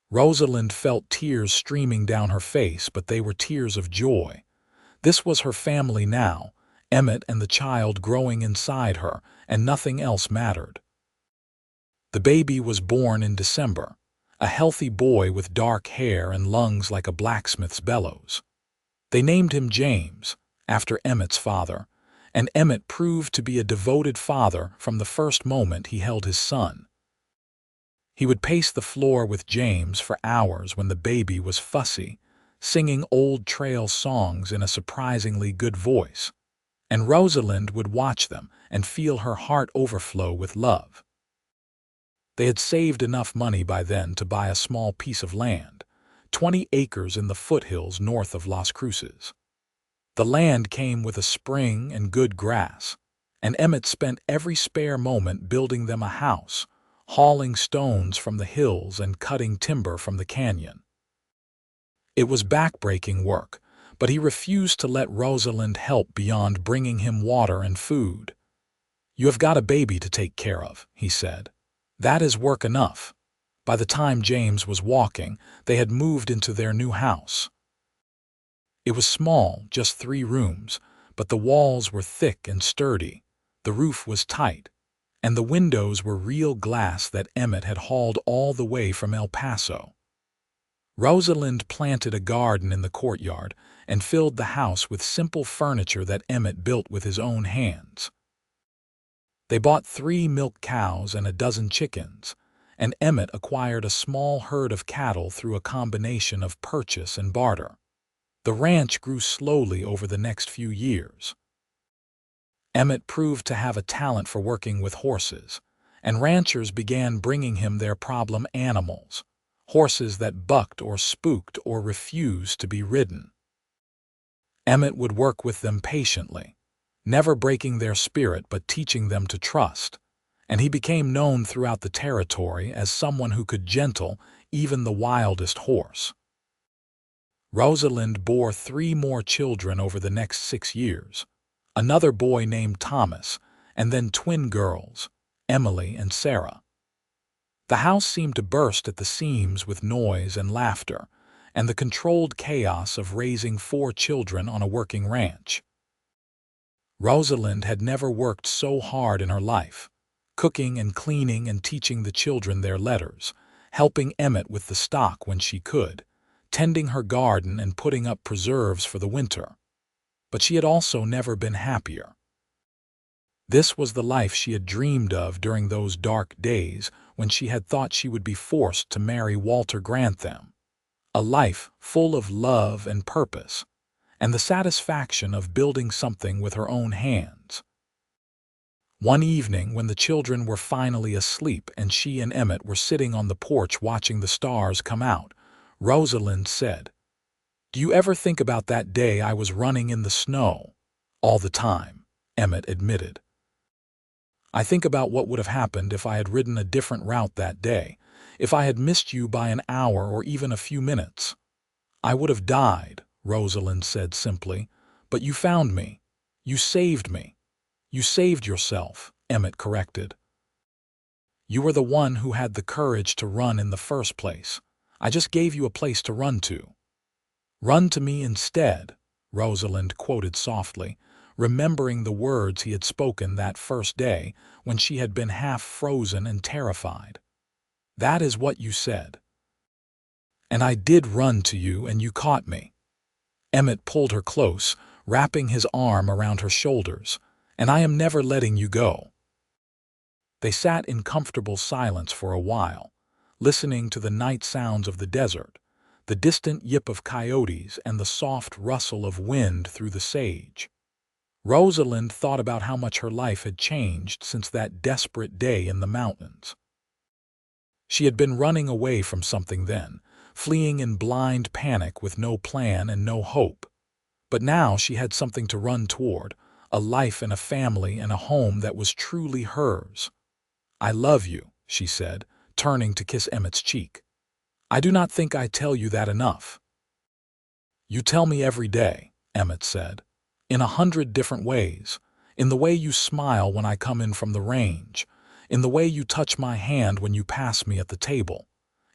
Rosalind felt tears streaming down her face, but they were tears of joy. This was her family now, Emmett and the child growing inside her, and nothing else mattered. The baby was born in December, a healthy boy with dark hair and lungs like a blacksmith's bellows. They named him James, after Emmett's father, and Emmett proved to be a devoted father from the first moment he held his son. He would pace the floor with James for hours when the baby was fussy, singing old trail songs in a surprisingly good voice, and Rosalind would watch them and feel her heart overflow with love. They had saved enough money by then to buy a small piece of land, 20 acres in the foothills north of Las Cruces. The land came with a spring and good grass, and Emmett spent every spare moment building them a house, hauling stones from the hills and cutting timber from the canyon. It was backbreaking work, but he refused to let Rosalind help beyond bringing him water and food. "You have got a baby to take care of," he said. "That is work enough." By the time James was walking, they had moved into their new house. It was small, just 3 rooms, but the walls were thick and sturdy, the roof was tight, and the windows were real glass that Emmett had hauled all the way from El Paso. Rosalind planted a garden in the courtyard and filled the house with simple furniture that Emmett built with his own hands. They bought 3 milk cows and a dozen chickens, and Emmett acquired a small herd of cattle through a combination of purchase and barter. The ranch grew slowly over the next few years. Emmett proved to have a talent for working with horses, and ranchers began bringing him their problem animals, horses that bucked or spooked or refused to be ridden. Emmett would work with them patiently, never breaking their spirit but teaching them to trust, and he became known throughout the territory as someone who could gentle even the wildest horse. Rosalind bore 3 more children over the next 6 years, another boy named Thomas, and then twin girls, Emily and Sarah. The house seemed to burst at the seams with noise and laughter, and the controlled chaos of raising 4 children on a working ranch. Rosalind had never worked so hard in her life, cooking and cleaning and teaching the children their letters, helping Emmett with the stock when she could, tending her garden and putting up preserves for the winter. But she had also never been happier. This was the life she had dreamed of during those dark days when she had thought she would be forced to marry Walter Grantham. A life full of love and purpose, and the satisfaction of building something with her own hands. One evening, when the children were finally asleep and she and Emmett were sitting on the porch watching the stars come out, Rosalind said, "Do you ever think about that day I was running in the snow?" "All the time," Emmett admitted. "I think about what would have happened if I had ridden a different route that day, if I had missed you by an hour or even a few minutes." "I would have died," Rosalind said simply, "but you found me. You saved me." "You saved yourself," Emmett corrected. "You were the one who had the courage to run in the first place. I just gave you a place to run to." "Run to me instead," Rosalind quoted softly, remembering the words he had spoken that first day when she had been half frozen and terrified. "That is what you said. And I did run to you and you caught me." Emmett pulled her close, wrapping his arm around her shoulders. "And I am never letting you go." They sat in comfortable silence for a while, listening to the night sounds of the desert, the distant yip of coyotes and the soft rustle of wind through the sage. Rosalind thought about how much her life had changed since that desperate day in the mountains. She had been running away from something then, fleeing in blind panic with no plan and no hope. But now she had something to run toward, a life and a family and a home that was truly hers. "I love you," she said, turning to kiss Emmett's cheek. "I do not think I tell you that enough." "You tell me every day," Emmett said, "in 100 different ways, in the way you smile when I come in from the range, in the way you touch my hand when you pass me at the table,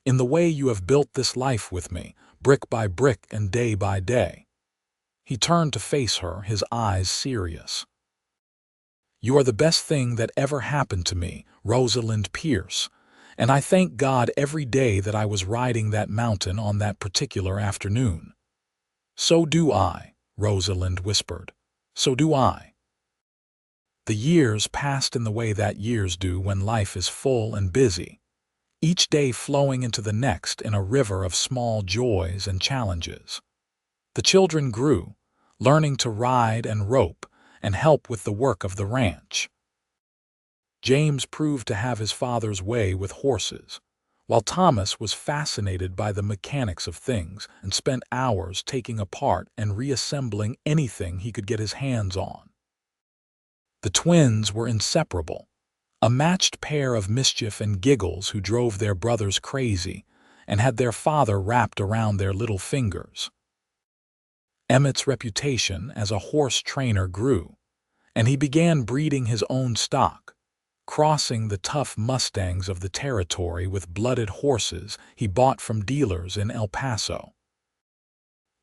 in the way you have built this life with me, brick by brick and day by day." He turned to face her, his eyes serious. "You are the best thing that ever happened to me, Rosalind Pierce, and I thank God every day that I was riding that mountain on that particular afternoon." "So do I," Rosalind whispered. "So do I." The years passed in the way that years do when life is full and busy, each day flowing into the next in a river of small joys and challenges. The children grew, learning to ride and rope and help with the work of the ranch. James proved to have his father's way with horses, while Thomas was fascinated by the mechanics of things and spent hours taking apart and reassembling anything he could get his hands on. The twins were inseparable, a matched pair of mischief and giggles who drove their brothers crazy and had their father wrapped around their little fingers. Emmett's reputation as a horse trainer grew, and he began breeding his own stock, crossing the tough mustangs of the territory with blooded horses he bought from dealers in El Paso.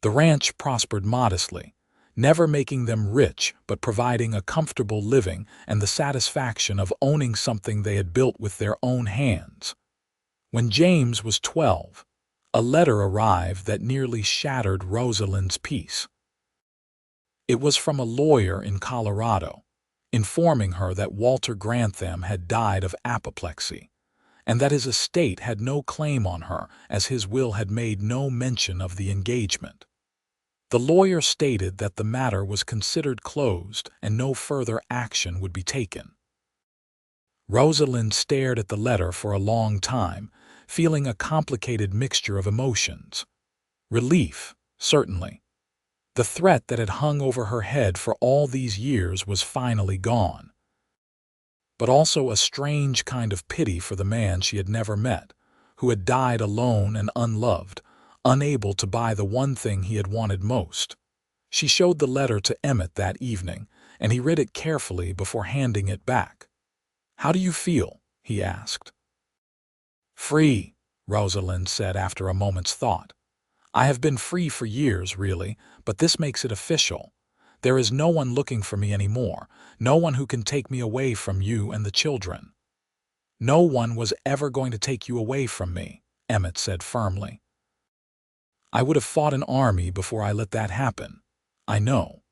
The ranch prospered modestly, never making them rich but providing a comfortable living and the satisfaction of owning something they had built with their own hands. When James was 12, a letter arrived that nearly shattered Rosalind's peace. It was from a lawyer in Colorado, informing her that Walter Grantham had died of apoplexy, and that his estate had no claim on her as his will had made no mention of the engagement. The lawyer stated that the matter was considered closed and no further action would be taken. Rosalind stared at the letter for a long time, feeling a complicated mixture of emotions. Relief, certainly. The threat that had hung over her head for all these years was finally gone. But also a strange kind of pity for the man she had never met, who had died alone and unloved, unable to buy the one thing he had wanted most. She showed the letter to Emmett that evening, and he read it carefully before handing it back. "How do you feel?" he asked. "Free," Rosalind said after a moment's thought. "I have been free for years, really, but this makes it official. There is no one looking for me anymore, no one who can take me away from you and the children." "No one was ever going to take you away from me," Emmett said firmly. "I would have fought an army before I let that happen. I know."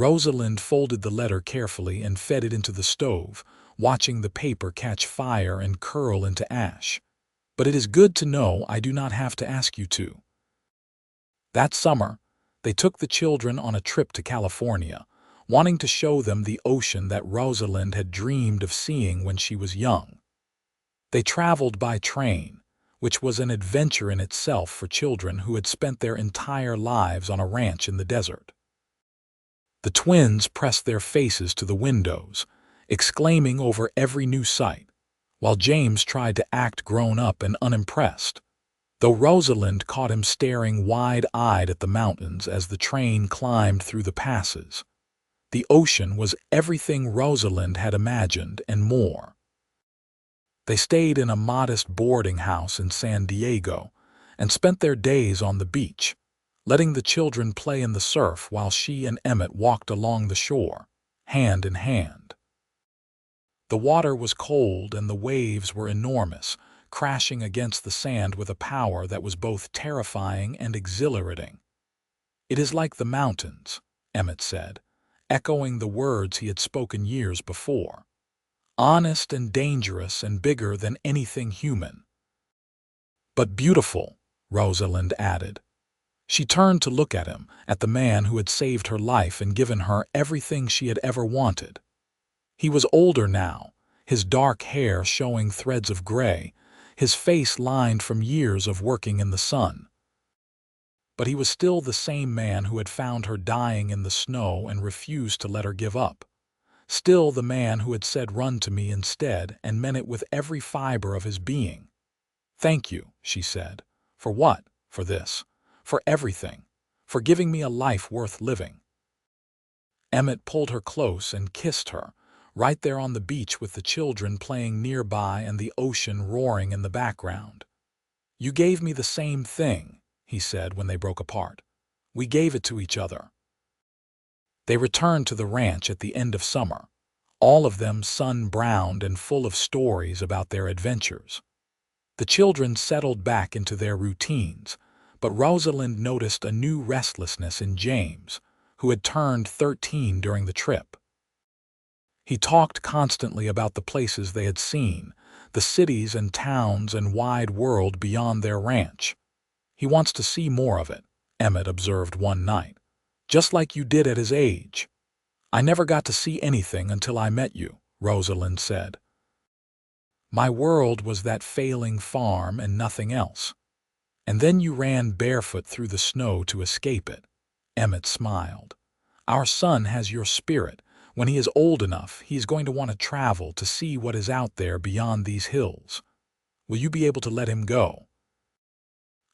Rosalind folded the letter carefully and fed it into the stove, watching the paper catch fire and curl into ash. "But it is good to know I do not have to ask you to." That summer, they took the children on a trip to California, wanting to show them the ocean that Rosalind had dreamed of seeing when she was young. They traveled by train, which was an adventure in itself for children who had spent their entire lives on a ranch in the desert. The twins pressed their faces to the windows, exclaiming over every new sight, while James tried to act grown-up and unimpressed, though Rosalind caught him staring wide-eyed at the mountains as the train climbed through the passes. The ocean was everything Rosalind had imagined and more. They stayed in a modest boarding house in San Diego and spent their days on the beach, letting the children play in the surf while she and Emmett walked along the shore, hand in hand. The water was cold and the waves were enormous, crashing against the sand with a power that was both terrifying and exhilarating. "It is like the mountains," Emmett said, echoing the words he had spoken years before. "Honest and dangerous and bigger than anything human." "But beautiful," Rosalind added. She turned to look at him, at the man who had saved her life and given her everything she had ever wanted. He was older now, his dark hair showing threads of gray, his face lined from years of working in the sun. But he was still the same man who had found her dying in the snow and refused to let her give up. Still the man who had said, "Run to me" instead, and meant it with every fiber of his being. "Thank you," she said. "For what? For this. For everything. For giving me a life worth living." Emmett pulled her close and kissed her, right there on the beach with the children playing nearby and the ocean roaring in the background. "You gave me the same thing," he said when they broke apart. "We gave it to each other." They returned to the ranch at the end of summer, all of them sun-browned and full of stories about their adventures. The children settled back into their routines, but Rosalind noticed a new restlessness in James, who had turned 13 during the trip. He talked constantly about the places they had seen, the cities and towns and wide world beyond their ranch. "He wants to see more of it," Emmett observed one night. "Just like you did at his age." "I never got to see anything until I met you," Rosalind said. "My world was that failing farm and nothing else. And then you ran barefoot through the snow to escape it." Emmett smiled. "Our son has your spirit. When he is old enough, he is going to want to travel to see what is out there beyond these hills. Will you be able to let him go?"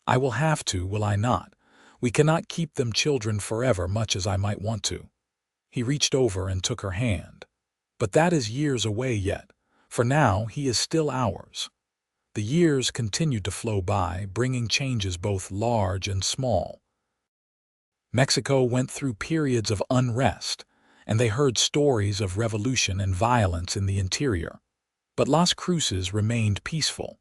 "I will have to, will I not? We cannot keep them children forever, much as I might want to." He reached over and took her hand. "But that is years away yet. For now, he is still ours." The years continued to flow by, bringing changes both large and small. Mexico went through periods of unrest, and they heard stories of revolution and violence in the interior. But Las Cruces remained peaceful,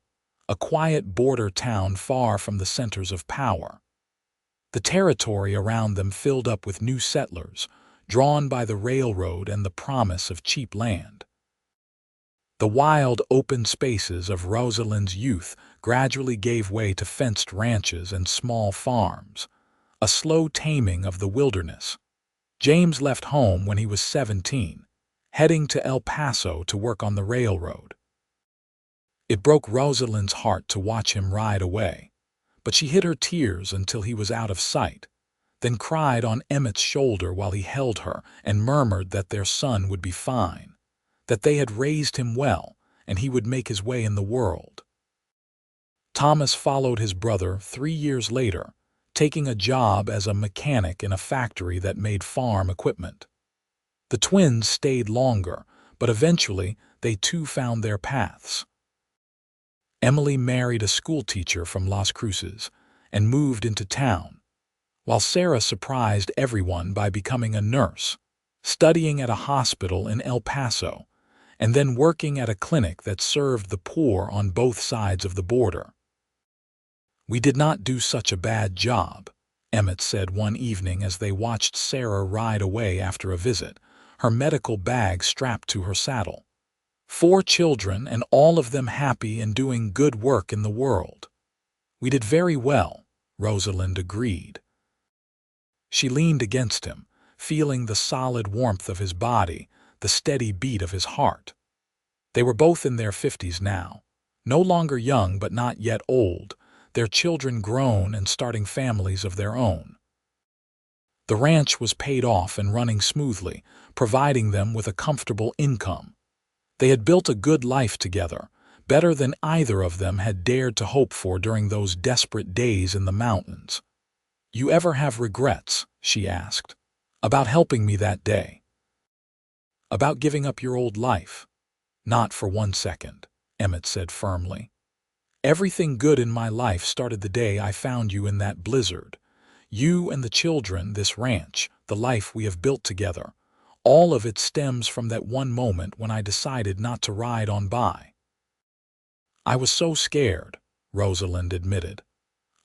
a quiet border town far from the centers of power. The territory around them filled up with new settlers, drawn by the railroad and the promise of cheap land. The wild, open spaces of Rosalind's youth gradually gave way to fenced ranches and small farms, a slow taming of the wilderness. James left home when he was 17, heading to El Paso to work on the railroad. It broke Rosalind's heart to watch him ride away, but she hid her tears until he was out of sight, then cried on Emmett's shoulder while he held her and murmured that their son would be fine, that they had raised him well and he would make his way in the world. Thomas followed his brother 3 years later, taking a job as a mechanic in a factory that made farm equipment. The twins stayed longer, but eventually they too found their paths. Emily married a schoolteacher from Las Cruces and moved into town, while Sarah surprised everyone by becoming a nurse, studying at a hospital in El Paso, and then working at a clinic that served the poor on both sides of the border. "We did not do such a bad job," Emmett said one evening as they watched Sarah ride away after a visit, her medical bag strapped to her saddle. 4 children, and all of them happy and doing good work in the world. We did very well, Rosalind agreed. She leaned against him, feeling the solid warmth of his body, the steady beat of his heart. They were both in their 50s now, no longer young but not yet old, their children grown and starting families of their own. The ranch was paid off and running smoothly, providing them with a comfortable income. They had built a good life together, better than either of them had dared to hope for during those desperate days in the mountains. "You ever have regrets?" she asked. "About helping me that day? About giving up your old life?" "Not for 1 second," Emmett said firmly. "Everything good in my life started the day I found you in that blizzard. You and the children, this ranch, the life we have built together. All of it stems from that one moment when I decided not to ride on by." "I was so scared," Rosalind admitted.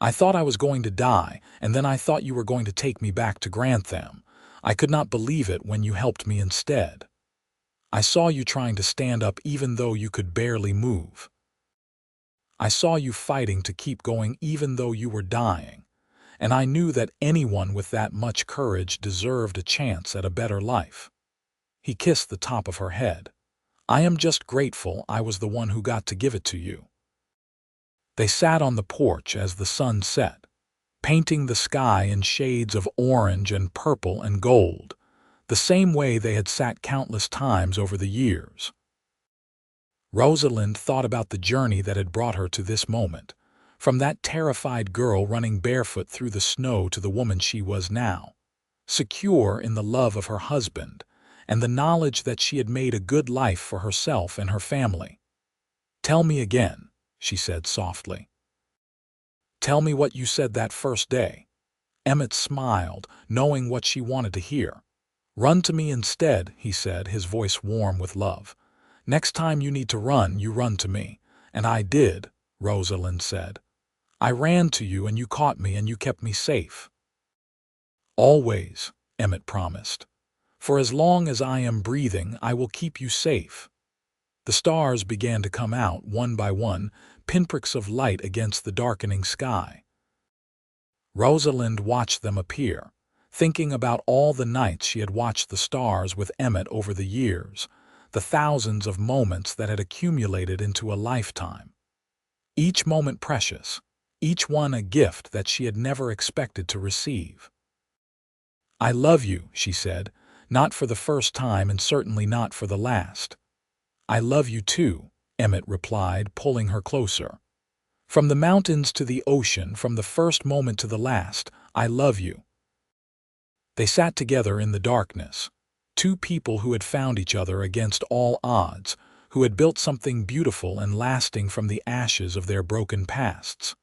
"I thought I was going to die, and then I thought you were going to take me back to Grantham. I could not believe it when you helped me instead. I saw you trying to stand up even though you could barely move. I saw you fighting to keep going even though you were dying, and I knew that anyone with that much courage deserved a chance at a better life." He kissed the top of her head. "I am just grateful I was the one who got to give it to you." They sat on the porch as the sun set, painting the sky in shades of orange and purple and gold, the same way they had sat countless times over the years. Rosalind thought about the journey that had brought her to this moment, from that terrified girl running barefoot through the snow to the woman she was now, secure in the love of her husband and the knowledge that she had made a good life for herself and her family. "Tell me again," she said softly. "Tell me what you said that first day." Emmett smiled, knowing what she wanted to hear. "Run to me instead," he said, his voice warm with love. "Next time you need to run, you run to me." "And I did," Rosalind said. "I ran to you and you caught me and you kept me safe." "Always," Emmett promised. "For as long as I am breathing, I will keep you safe." The stars began to come out one by one, pinpricks of light against the darkening sky. Rosalind watched them appear, thinking about all the nights she had watched the stars with Emmett over the years, the thousands of moments that had accumulated into a lifetime. Each moment precious, each one a gift that she had never expected to receive. "I love you," she said, "not for the first time and certainly not for the last." "I love you too," Emmett replied, pulling her closer. "From the mountains to the ocean, from the first moment to the last, I love you." They sat together in the darkness, 2 people who had found each other against all odds, who had built something beautiful and lasting from the ashes of their broken pasts.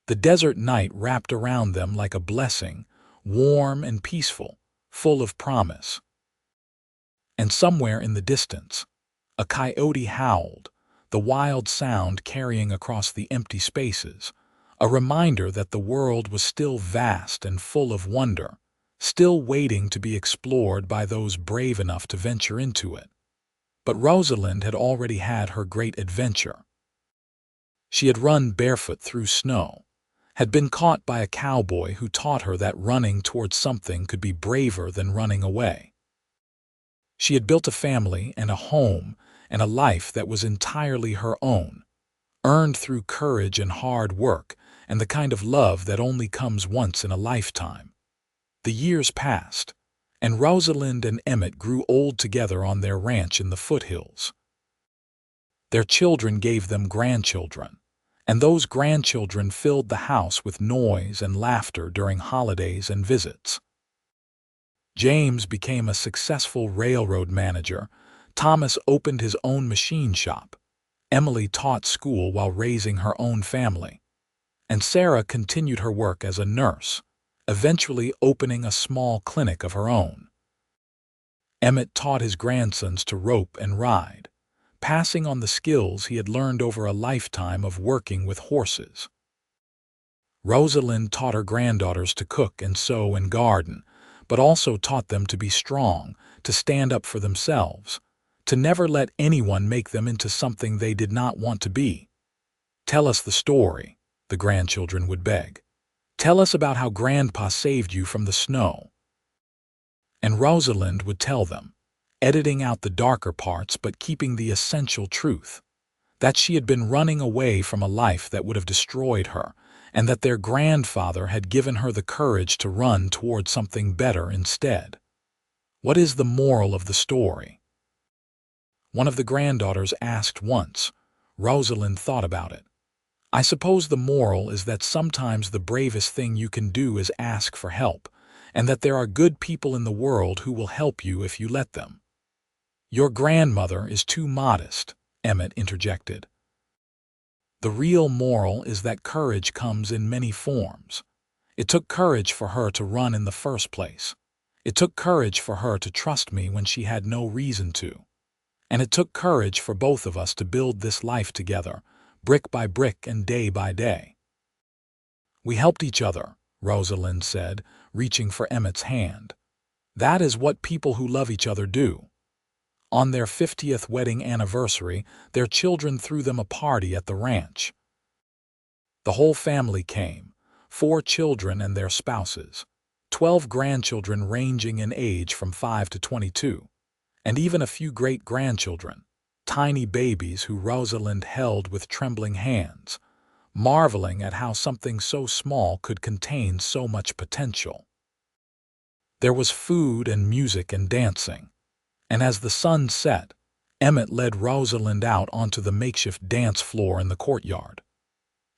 The desert night wrapped around them like a blessing, warm and peaceful, full of promise. And somewhere in the distance, a coyote howled, the wild sound carrying across the empty spaces, a reminder that the world was still vast and full of wonder, still waiting to be explored by those brave enough to venture into it. But Rosalind had already had her great adventure. She had run barefoot through snow, had been caught by a cowboy who taught her that running towards something could be braver than running away. She had built a family and a home and a life that was entirely her own, earned through courage and hard work and the kind of love that only comes once in a lifetime. The years passed, and Rosalind and Emmett grew old together on their ranch in the foothills. Their children gave them grandchildren, and those grandchildren filled the house with noise and laughter during holidays and visits. James became a successful railroad manager, Thomas opened his own machine shop, Emily taught school while raising her own family, and Sarah continued her work as a nurse, eventually opening a small clinic of her own. Emmett taught his grandsons to rope and ride, passing on the skills he had learned over a lifetime of working with horses. Rosalind taught her granddaughters to cook and sew and garden, but also taught them to be strong, to stand up for themselves, to never let anyone make them into something they did not want to be. "Tell us the story," the grandchildren would beg. "Tell us about how Grandpa saved you from the snow." And Rosalind would tell them, editing out the darker parts but keeping the essential truth, that she had been running away from a life that would have destroyed her, and that their grandfather had given her the courage to run toward something better instead. What is the moral of the story? One of the granddaughters asked once. Rosalind thought about it. "I suppose the moral is that sometimes the bravest thing you can do is ask for help, and that there are good people in the world who will help you if you let them." "Your grandmother is too modest," Emmett interjected. "The real moral is that courage comes in many forms. It took courage for her to run in the first place. It took courage for her to trust me when she had no reason to. And it took courage for both of us to build this life together, brick by brick and day by day." "We helped each other," Rosalind said, reaching for Emmett's hand. "That is what people who love each other do." On their 50th wedding anniversary, their children threw them a party at the ranch. The whole family came, 4 children and their spouses, 12 grandchildren ranging in age from 5 to 22, and even a few great-grandchildren, tiny babies who Rosalind held with trembling hands, marveling at how something so small could contain so much potential. There was food and music and dancing, and as the sun set, Emmett led Rosalind out onto the makeshift dance floor in the courtyard.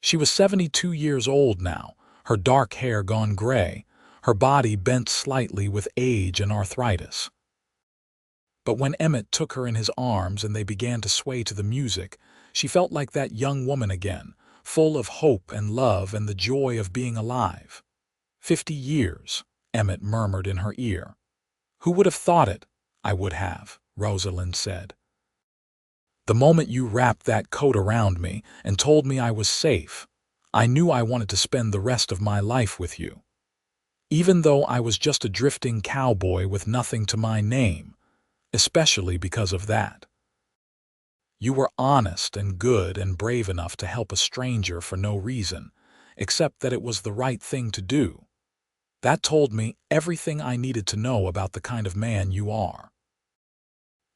She was 72 years old now, her dark hair gone gray, her body bent slightly with age and arthritis. But when Emmett took her in his arms and they began to sway to the music, she felt like that young woman again, full of hope and love and the joy of being alive. 50 years, Emmett murmured in her ear. "Who would have thought it?" "I would have," Rosalind said. "The moment you wrapped that coat around me and told me I was safe, I knew I wanted to spend the rest of my life with you. Even though I was just a drifting cowboy with nothing to my name, especially because of that. You were honest and good and brave enough to help a stranger for no reason, except that it was the right thing to do. That told me everything I needed to know about the kind of man you are."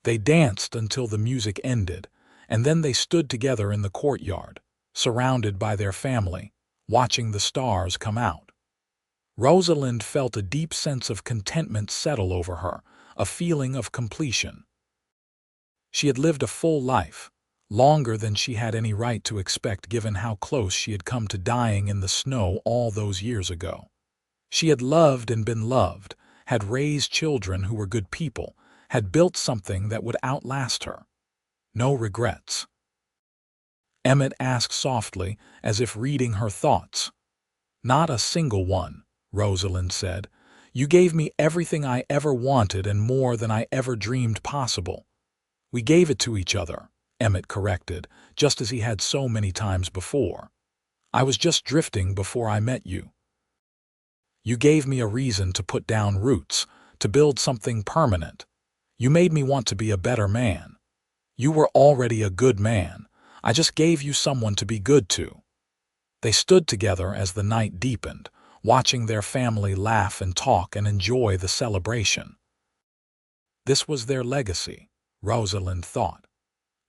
They danced until the music ended, and then they stood together in the courtyard, surrounded by their family, watching the stars come out. Rosalind felt a deep sense of contentment settle over her, a feeling of completion. She had lived a full life, longer than she had any right to expect given how close she had come to dying in the snow all those years ago. She had loved and been loved, had raised children who were good people, had built something that would outlast her. No regrets. Emmett asked softly, as if reading her thoughts. "Not a single one," Rosalind said. "You gave me everything I ever wanted and more than I ever dreamed possible." "We gave it to each other," Emmett corrected, just as he had so many times before. "I was just drifting before I met you. You gave me a reason to put down roots, to build something permanent. You made me want to be a better man. You were already a good man. I just gave you someone to be good to." They stood together as the night deepened, watching their family laugh and talk and enjoy the celebration. This was their legacy, Rosalind thought.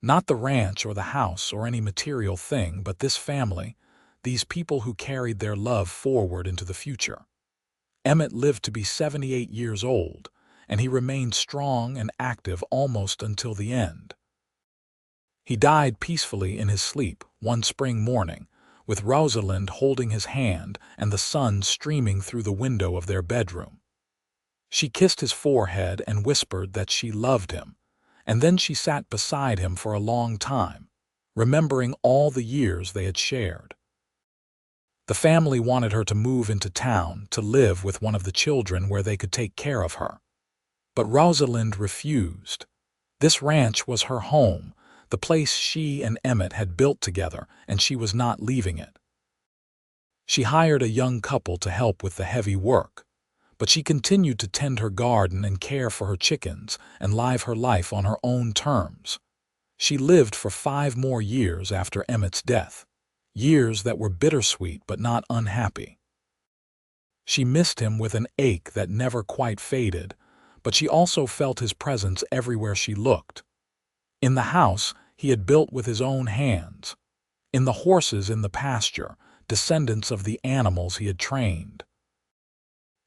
Not the ranch or the house or any material thing, but this family, these people who carried their love forward into the future. Emmett lived to be 78 years old, and he remained strong and active almost until the end. He died peacefully in his sleep one spring morning, with Rosalind holding his hand and the sun streaming through the window of their bedroom. She kissed his forehead and whispered that she loved him, and then she sat beside him for a long time, remembering all the years they had shared. The family wanted her to move into town to live with one of the children where they could take care of her. But Rosalind refused. This ranch was her home, the place she and Emmett had built together, and she was not leaving it. She hired a young couple to help with the heavy work, but she continued to tend her garden and care for her chickens and live her life on her own terms. She lived for 5 more years after Emmett's death, years that were bittersweet but not unhappy. She missed him with an ache that never quite faded, but she also felt his presence everywhere she looked. In the house he had built with his own hands, in the horses in the pasture, descendants of the animals he had trained,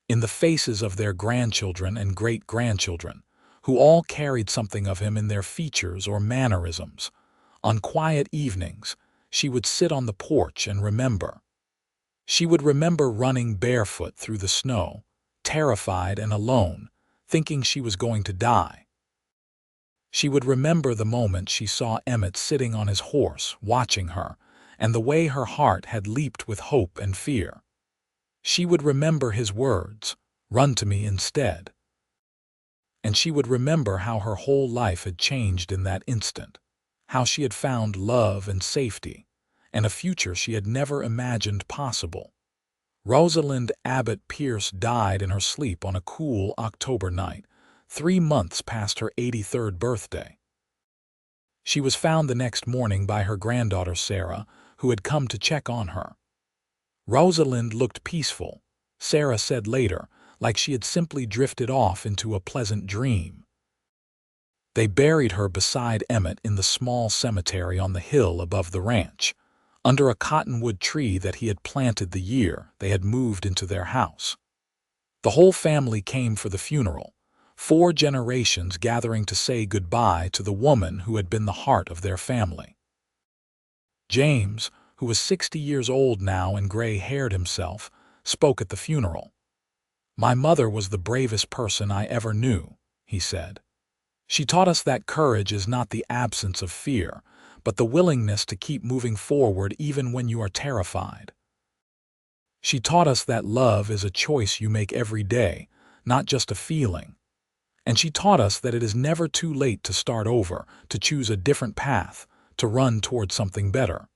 in the faces of their grandchildren and great-grandchildren, who all carried something of him in their features or mannerisms. On quiet evenings, she would sit on the porch and remember. She would remember running barefoot through the snow, terrified and alone, thinking she was going to die. She would remember the moment she saw Emmett sitting on his horse, watching her, and the way her heart had leaped with hope and fear. She would remember his words, "Run to me instead." And she would remember how her whole life had changed in that instant, how she had found love and safety, and a future she had never imagined possible. Rosalind Abbott Pierce died in her sleep on a cool October night, 3 months past her 83rd birthday. She was found the next morning by her granddaughter Sarah, who had come to check on her. Rosalind looked peaceful, Sarah said later, like she had simply drifted off into a pleasant dream. They buried her beside Emmett in the small cemetery on the hill above the ranch, under a cottonwood tree that he had planted the year they had moved into their house. The whole family came for the funeral, 4 generations gathering to say goodbye to the woman who had been the heart of their family. James, who was 60 years old now and gray-haired himself, spoke at the funeral. "My mother was the bravest person I ever knew," he said. "She taught us that courage is not the absence of fear, but the willingness to keep moving forward even when you are terrified. She taught us that love is a choice you make every day, not just a feeling. And she taught us that it is never too late to start over, to choose a different path, to run toward something better."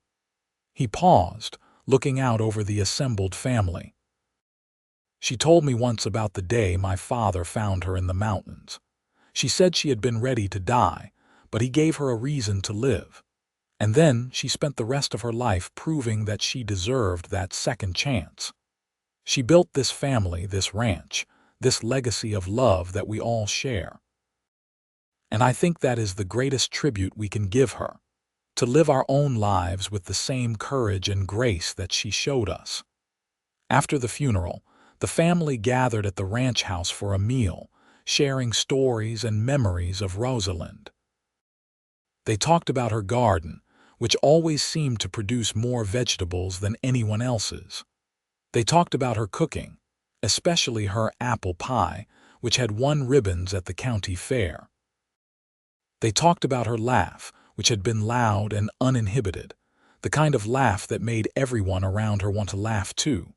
He paused, looking out over the assembled family. "She told me once about the day my father found her in the mountains. She said she had been ready to die, but he gave her a reason to live. And then she spent the rest of her life proving that she deserved that second chance. She built this family, this ranch, this legacy of love that we all share. And I think that is the greatest tribute we can give her, to live our own lives with the same courage and grace that she showed us." After the funeral, the family gathered at the ranch house for a meal, sharing stories and memories of Rosalind. They talked about her garden, which always seemed to produce more vegetables than anyone else's. They talked about her cooking, especially her apple pie, which had won ribbons at the county fair. They talked about her laugh, which had been loud and uninhibited, the kind of laugh that made everyone around her want to laugh too.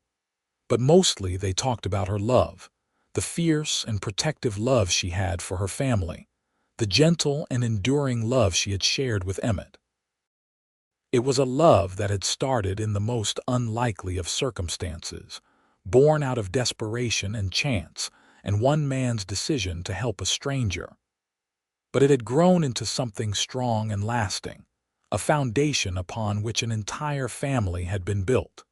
But mostly they talked about her love, the fierce and protective love she had for her family, the gentle and enduring love she had shared with Emmett. It was a love that had started in the most unlikely of circumstances, born out of desperation and chance, and one man's decision to help a stranger. But it had grown into something strong and lasting, a foundation upon which an entire family had been built.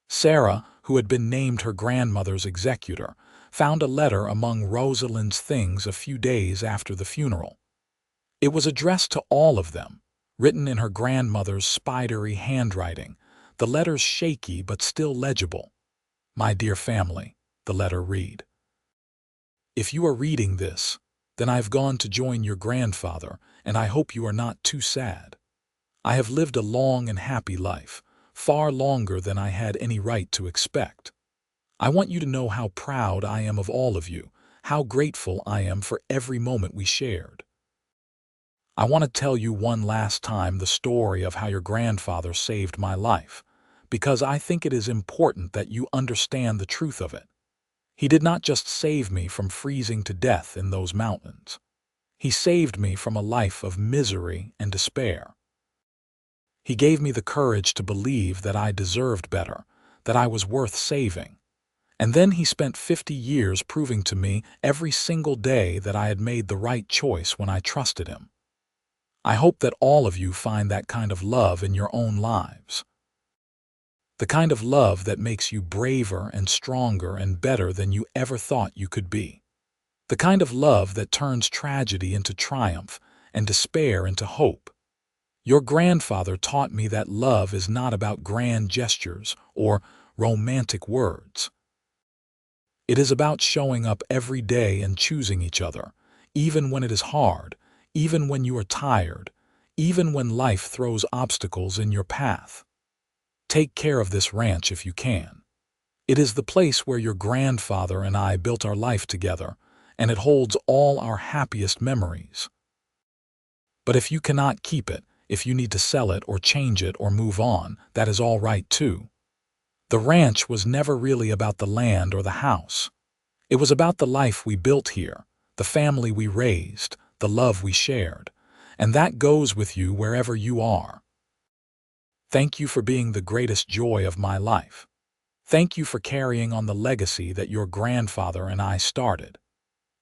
Sarah, who had been named her grandmother's executor, found a letter among Rosalind's things a few days after the funeral. It was addressed to all of them, written in her grandmother's spidery handwriting, the letters shaky but still legible. "My dear family," the letter read. "If you are reading this, then I have gone to join your grandfather, and I hope you are not too sad. I have lived a long and happy life, far longer than I had any right to expect. I want you to know how proud I am of all of you, how grateful I am for every moment we shared. I want to tell you one last time the story of how your grandfather saved my life, because I think it is important that you understand the truth of it. He did not just save me from freezing to death in those mountains. He saved me from a life of misery and despair. He gave me the courage to believe that I deserved better, that I was worth saving. And then he spent 50 years proving to me every single day that I had made the right choice when I trusted him. I hope that all of you find that kind of love in your own lives. The kind of love that makes you braver and stronger and better than you ever thought you could be. The kind of love that turns tragedy into triumph and despair into hope. Your grandfather taught me that love is not about grand gestures or romantic words. It is about showing up every day and choosing each other, even when it is hard, even when you are tired, even when life throws obstacles in your path. Take care of this ranch if you can. It is the place where your grandfather and I built our life together, and it holds all our happiest memories. But if you cannot keep it, if you need to sell it or change it or move on, that is all right too. The ranch was never really about the land or the house. It was about the life we built here, the family we raised, the love we shared, and that goes with you wherever you are. Thank you for being the greatest joy of my life. Thank you for carrying on the legacy that your grandfather and I started.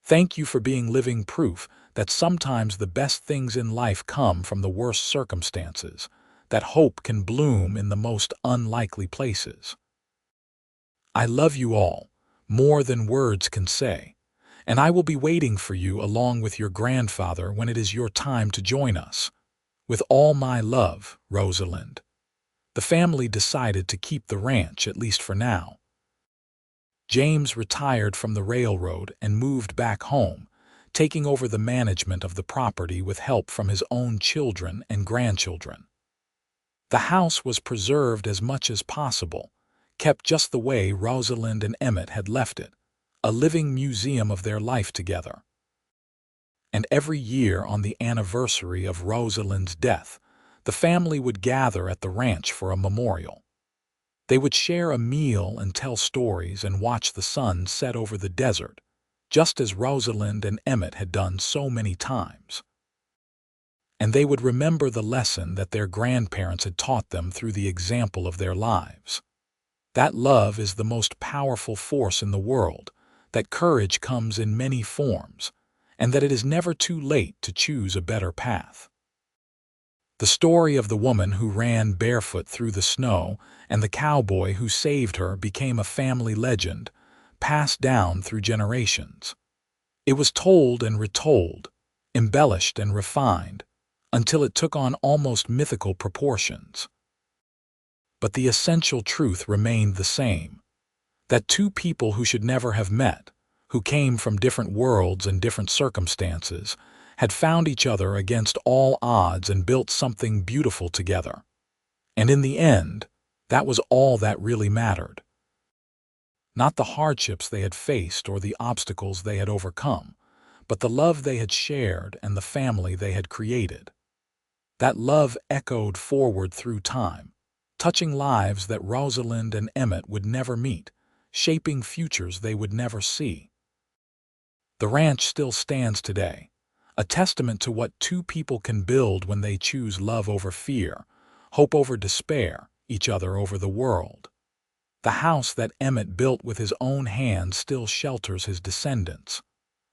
Thank you for being living proof that sometimes the best things in life come from the worst circumstances, that hope can bloom in the most unlikely places. I love you all, more than words can say, and I will be waiting for you along with your grandfather when it is your time to join us. With all my love, Rosalind. The family decided to keep the ranch, at least for now. James retired from the railroad and moved back home, taking over the management of the property with help from his own children and grandchildren. The house was preserved as much as possible, kept just the way Rosalind and Emmett had left it, a living museum of their life together. And every year on the anniversary of Rosalind's death, the family would gather at the ranch for a memorial. They would share a meal and tell stories and watch the sun set over the desert, just as Rosalind and Emmett had done so many times. And they would remember the lesson that their grandparents had taught them through the example of their lives. That love is the most powerful force in the world, that courage comes in many forms, and that it is never too late to choose a better path. The story of the woman who ran barefoot through the snow and the cowboy who saved her became a family legend, passed down through generations. It was told and retold, embellished and refined, until it took on almost mythical proportions. But the essential truth remained the same, that two people who should never have met, who came from different worlds and different circumstances, had found each other against all odds and built something beautiful together. And in the end, that was all that really mattered. Not the hardships they had faced or the obstacles they had overcome, but the love they had shared and the family they had created. That love echoed forward through time, touching lives that Rosalind and Emmett would never meet, shaping futures they would never see. The ranch still stands today, a testament to what two people can build when they choose love over fear, hope over despair, each other over the world. The house that Emmett built with his own hands still shelters his descendants.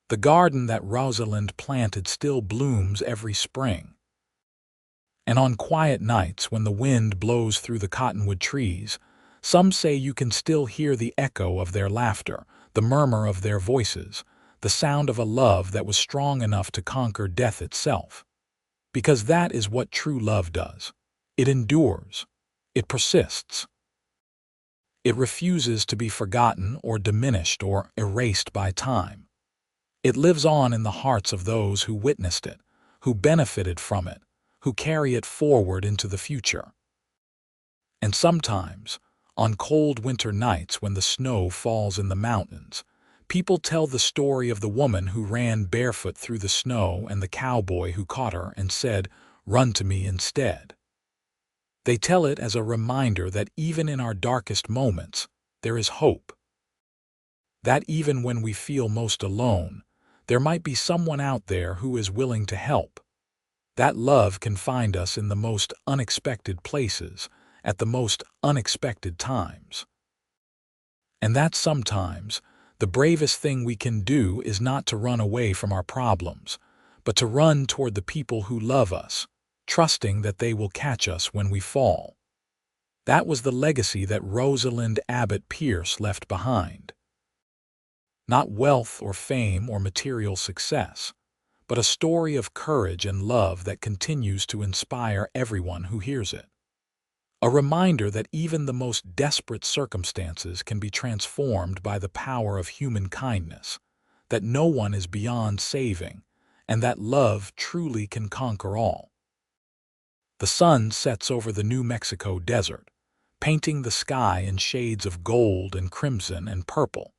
The garden that Rosalind planted still blooms every spring. And on quiet nights when the wind blows through the cottonwood trees, some say you can still hear the echo of their laughter, the murmur of their voices, the sound of a love that was strong enough to conquer death itself. Because that is what true love does. It endures. It persists. It refuses to be forgotten or diminished or erased by time. It lives on in the hearts of those who witnessed it, who benefited from it, who carry it forward into the future. And sometimes, on cold winter nights when the snow falls in the mountains, people tell the story of the woman who ran barefoot through the snow and the cowboy who caught her and said, "Run to me instead." They tell it as a reminder that even in our darkest moments, there is hope. That even when we feel most alone, there might be someone out there who is willing to help. That love can find us in the most unexpected places, at the most unexpected times. And that sometimes the bravest thing we can do is not to run away from our problems, but to run toward the people who love us, trusting that they will catch us when we fall. That was the legacy that Rosalind Abbott Pierce left behind. Not wealth or fame or material success, but a story of courage and love that continues to inspire everyone who hears it. A reminder that even the most desperate circumstances can be transformed by the power of human kindness, that no one is beyond saving, and that love truly can conquer all. The sun sets over the New Mexico desert, painting the sky in shades of gold and crimson and purple,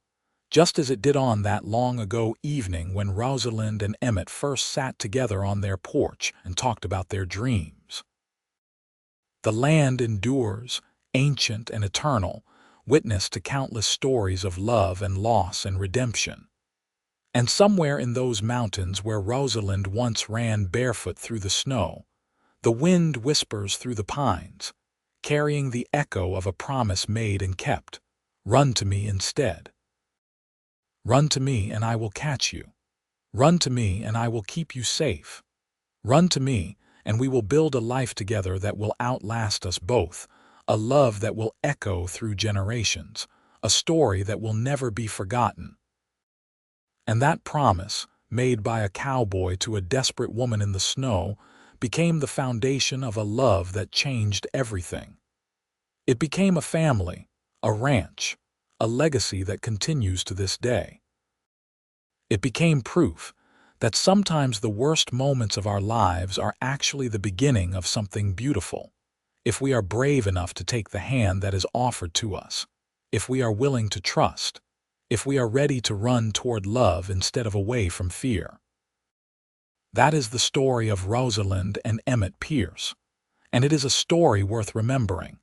just as it did on that long-ago evening when Rosalind and Emmett first sat together on their porch and talked about their dreams. The land endures, ancient and eternal, witness to countless stories of love and loss and redemption. And somewhere in those mountains where Rosalind once ran barefoot through the snow, the wind whispers through the pines, carrying the echo of a promise made and kept. Run to me instead. Run to me and I will catch you. Run to me and I will keep you safe. Run to me and we will build a life together that will outlast us both, a love that will echo through generations, a story that will never be forgotten. And that promise, made by a cowboy to a desperate woman in the snow, became the foundation of a love that changed everything. It became a family, a ranch, a legacy that continues to this day. It became proof that sometimes the worst moments of our lives are actually the beginning of something beautiful, if we are brave enough to take the hand that is offered to us, if we are willing to trust, if we are ready to run toward love instead of away from fear. That is the story of Rosalind and Emmett Pierce, and it is a story worth remembering,